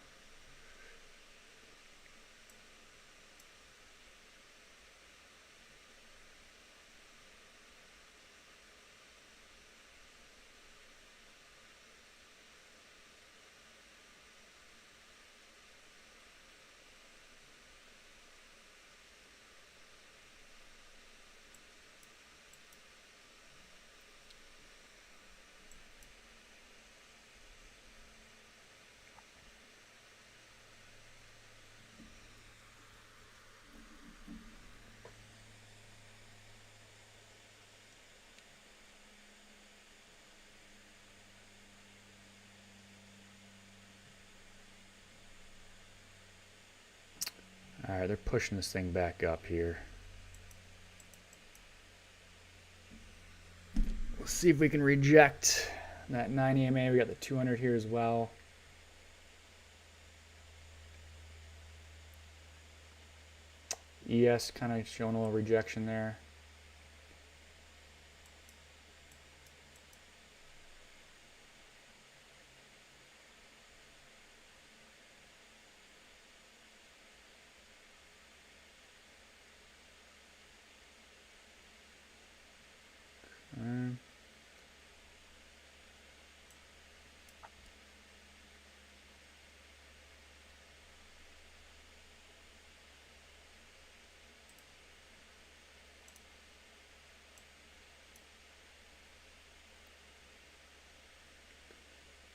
Alright, they're pushing this thing back up here. Let's see if we can reject that 9 EMA. We got the 200 here as well. ES kind of showing a little rejection there.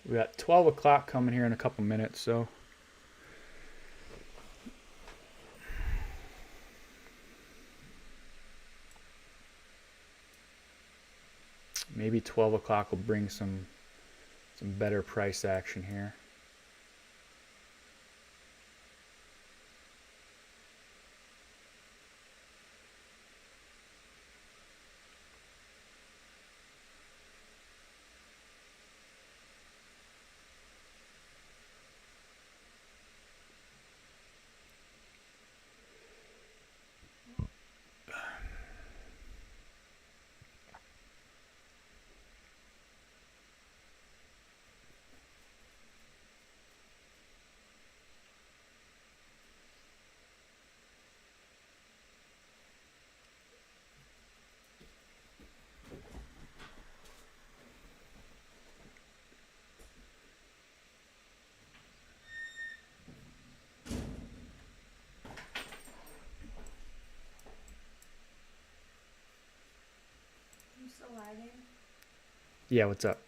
We got 12 o'clock coming here in a couple minutes, so maybe 12 o'clock will bring some better price action here. Yeah, what's up?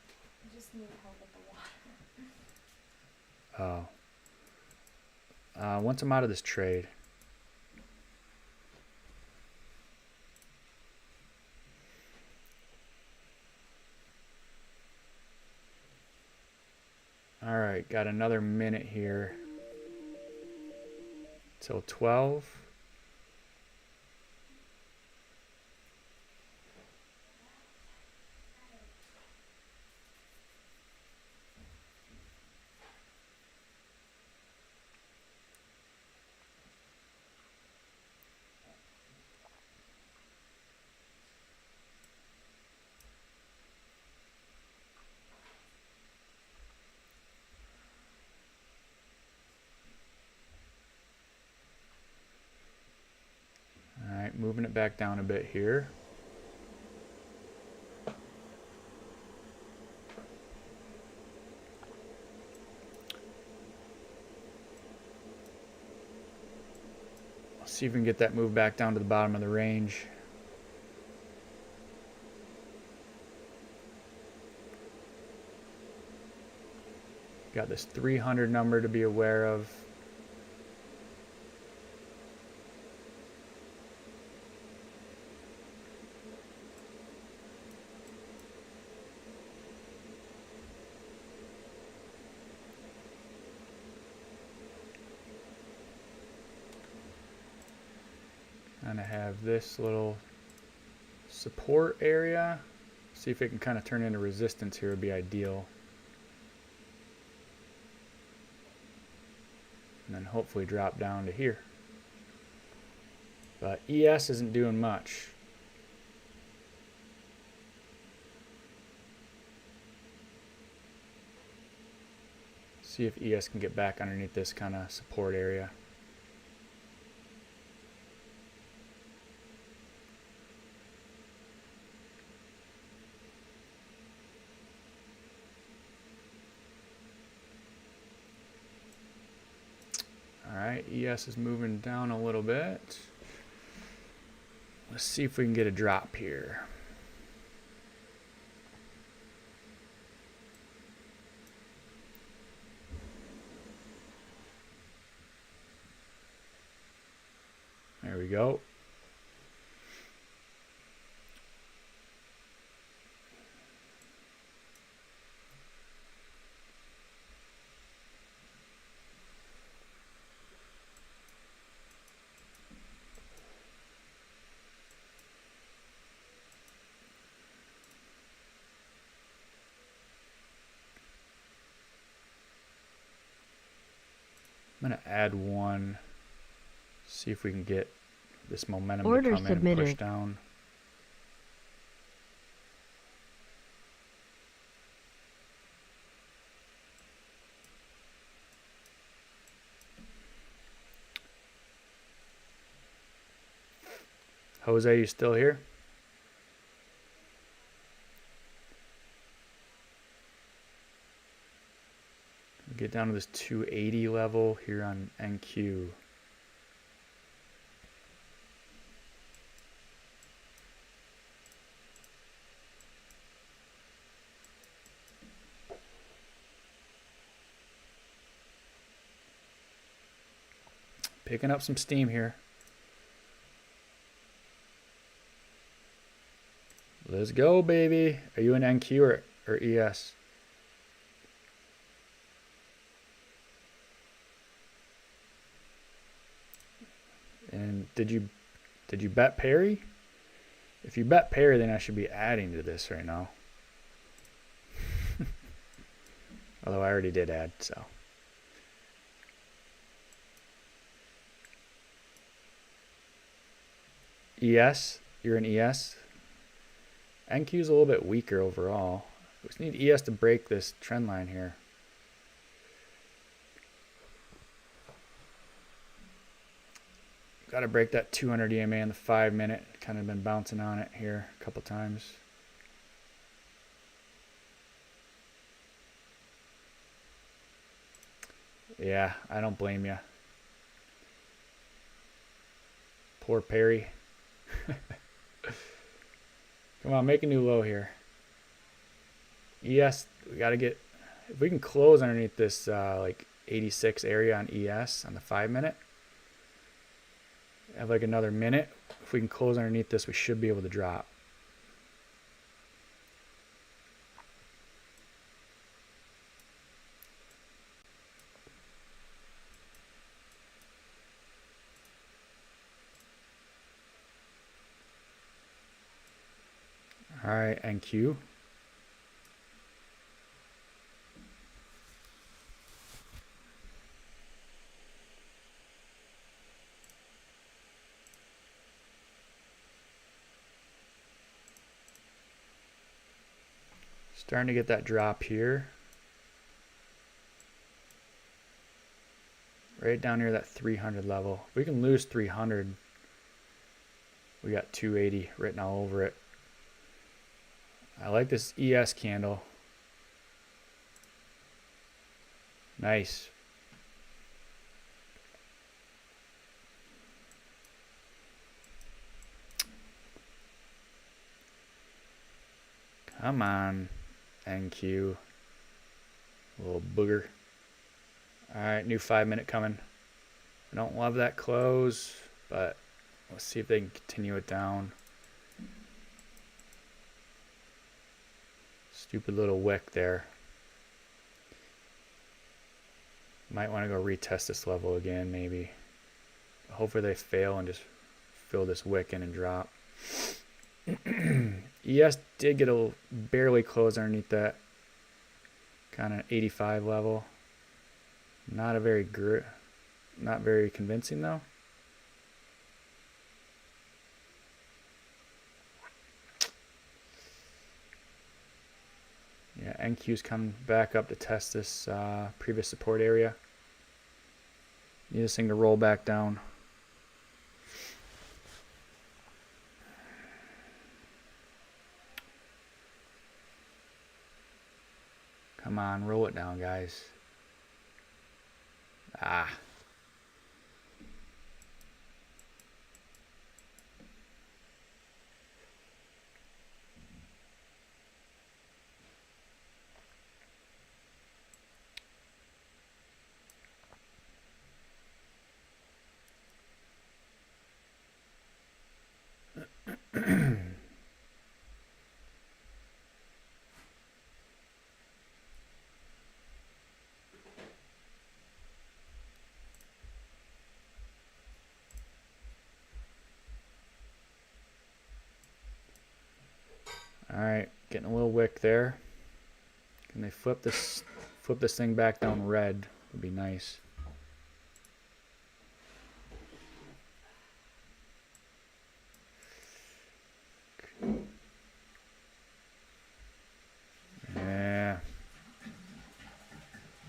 I just need help with the water. Oh. Once I'm out of this trade. All right, got another minute here till 12. All right, moving it back down a bit here. Let's see if we can get that move back down to the bottom of the range. Got this 300 number to be aware of. Kind of have this little support area. See if it can kind of turn into resistance here would be ideal. And then hopefully drop down to here. But ES isn't doing much. See if ES can get back underneath this kind of support area. Alright, ES is moving down a little bit. Let's see if we can get a drop here. There we go. I'm going to add one, see if we can get this momentum to come in and push down. Jose, you still here? Get down to this 280 level here on NQ. Picking up some steam here. Let's go, baby. Are you in NQ or ES? And did you bet Perry? If you bet Perry, then I should be adding to this right now. Although I already did add, so. ES, you're in ES. NQ is a little bit weaker overall. We just need ES to break this trend line here. Got to break that 200 EMA in the 5 minute. Kind of been bouncing on it here a couple times. Yeah, I don't blame you. Poor Perry. Come on, make a new low here. ES, we got to get, if we can close underneath this like 86 area on ES on the 5-minute, have like another minute. If we can close underneath this, we should be able to drop. All right, NQ. Starting to get that drop here. Right down near that 300 level. If we can lose 300, we got 280 written all over it. I like this ES candle. Nice. Come on, NQ. Little booger. Alright, new 5-minute coming. I don't love that close, but let's see if they can continue it down. Stupid little wick there. Might want to go retest this level again, maybe. Hopefully they fail and just fill this wick in and drop. ES did get a barely close underneath that kind of 85 level. Not very convincing though. Yeah, NQ's come back up to test this previous support area. Need this thing to roll back down. Come on, roll it down, guys. Ah. Alright, getting a little wick there. Can they flip this thing back down red? Would be nice. Yeah.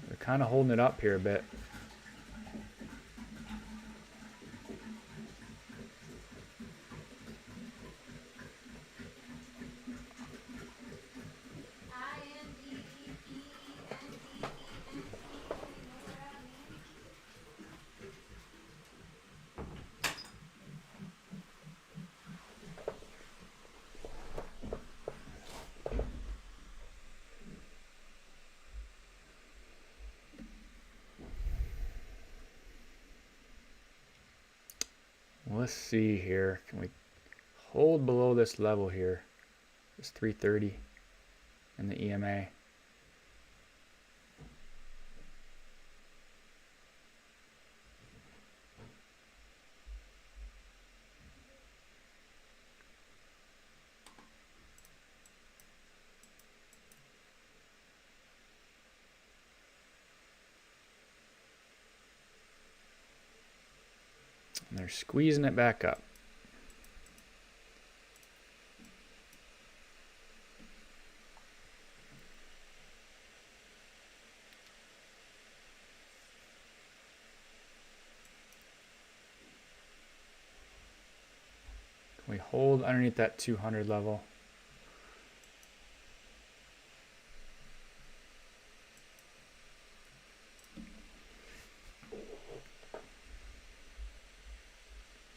They're kind of holding it up here a bit. Let's see here. Can we hold below this level here? This 330 in the EMA. And they're squeezing it back up. Can we hold underneath that 200 level?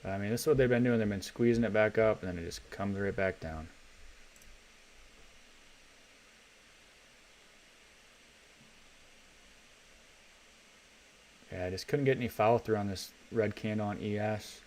I mean, this is what they've been doing. They've been squeezing it back up, and then it just comes right back down. Yeah, I just couldn't get any follow through on this red candle on ES.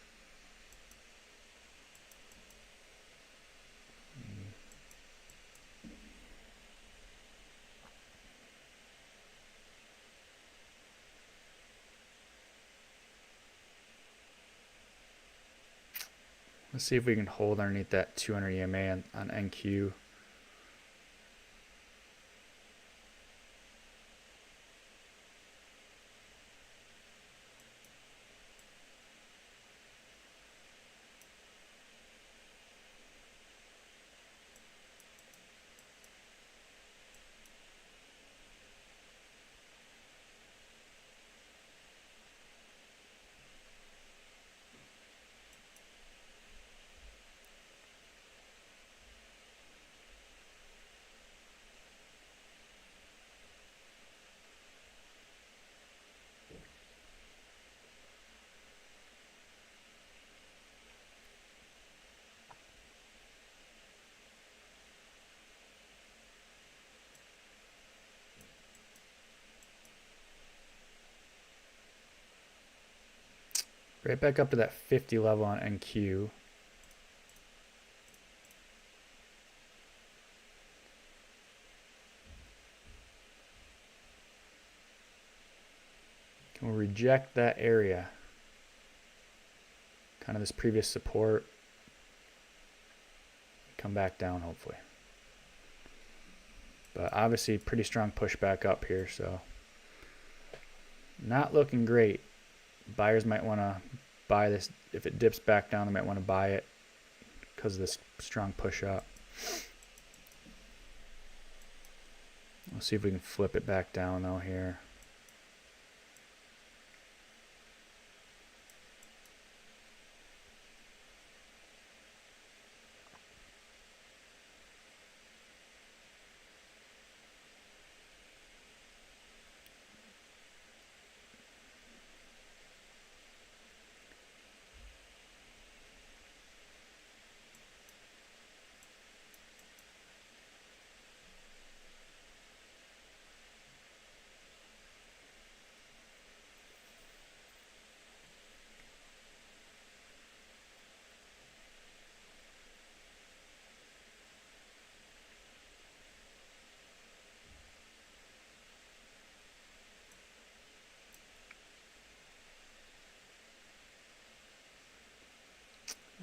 Let's see if we can hold underneath that 200 EMA on NQ. Right back up to that 50 level on NQ. Can we reject that area? Kind of this previous support. Come back down hopefully. But obviously pretty strong pushback up here, so not looking great. Buyers might want to buy this. If it dips back down, they might want to buy it because of this strong push up. Let's see if we can flip it back down though here.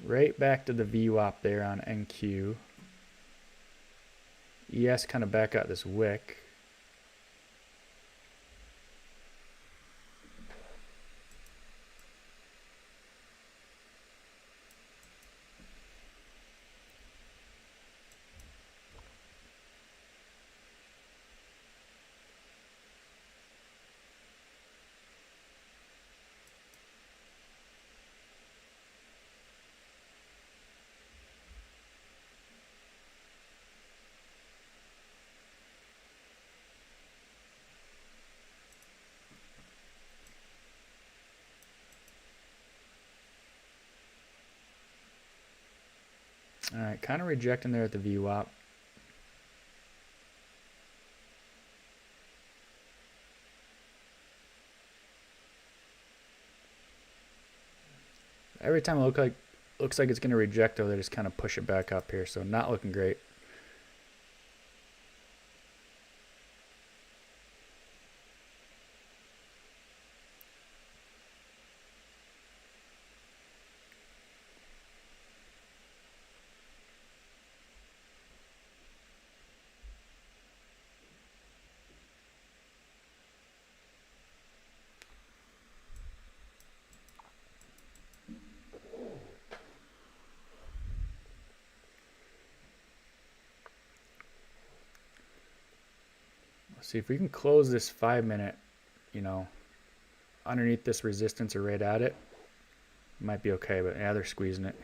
Right back to the VWAP there on NQ. ES kind of back out this wick. All right, kind of rejecting there at the VWAP. Every time it looks like it's going to reject, though, they just kind of push it back up here, so not looking great. Let's see if we can close this 5 minute, underneath this resistance or right at it. Might be okay, but yeah, they're squeezing it.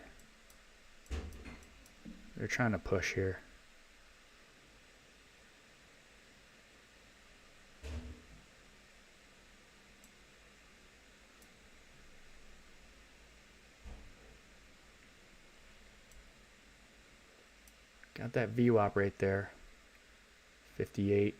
They're trying to push here. Got that VWAP right there. 58.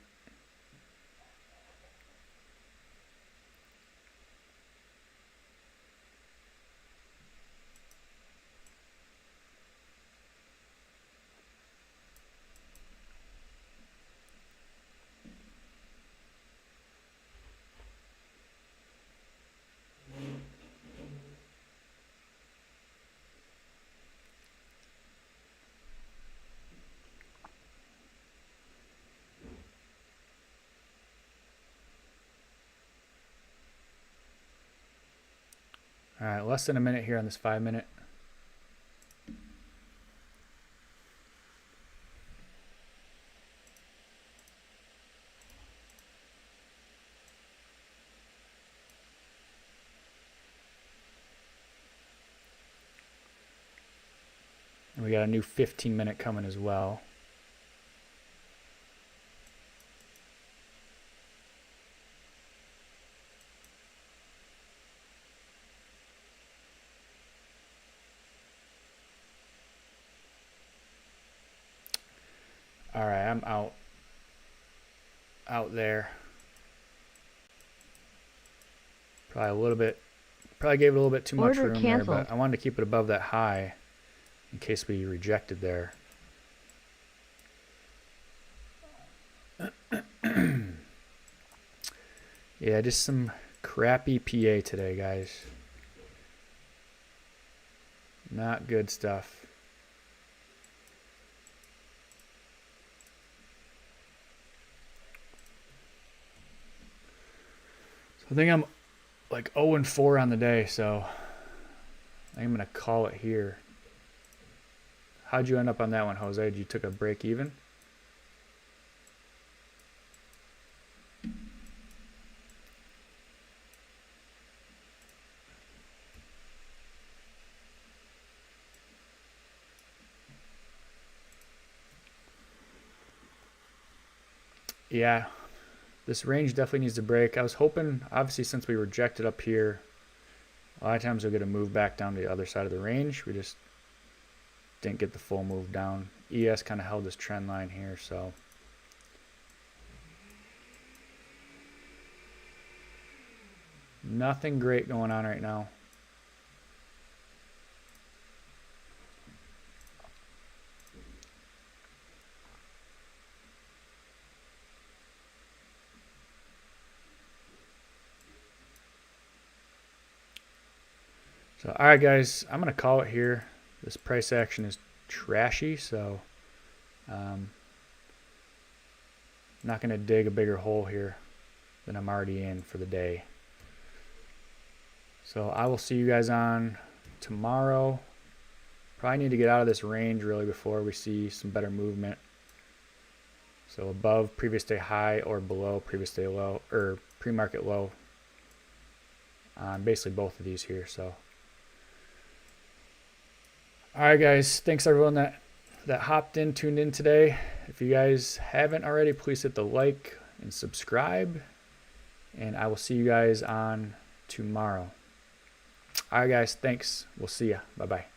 All right, less than a minute here on this 5 minute. And we got a new 15 minute coming as well. All right, I'm out there. Probably gave it a little bit too much room there, but I wanted to keep it above that high in case we rejected there. Yeah, just some crappy PA today, guys. Not good stuff. So I think I'm like 0-4 on the day, so I'm going to call it here. How'd you end up on that one, Jose? Did you took a break even? Yeah, this range definitely needs to break. I was hoping, obviously, since we rejected up here, a lot of times we'll get a move back down to the other side of the range. We just didn't get the full move down. ES kind of held this trend line here, so nothing great going on right now. So, all right, guys, I'm going to call it here. This price action is trashy, so not going to dig a bigger hole here than I'm already in for the day. So I will see you guys on tomorrow. Probably need to get out of this range really before we see some better movement. So above previous day high or below previous day low or pre-market low on basically both of these here. So all right, guys, thanks everyone that hopped in, tuned in today. If you guys haven't already, please hit the like and subscribe, and I will see you guys on tomorrow. All right, guys, thanks. We'll see ya. Bye-bye.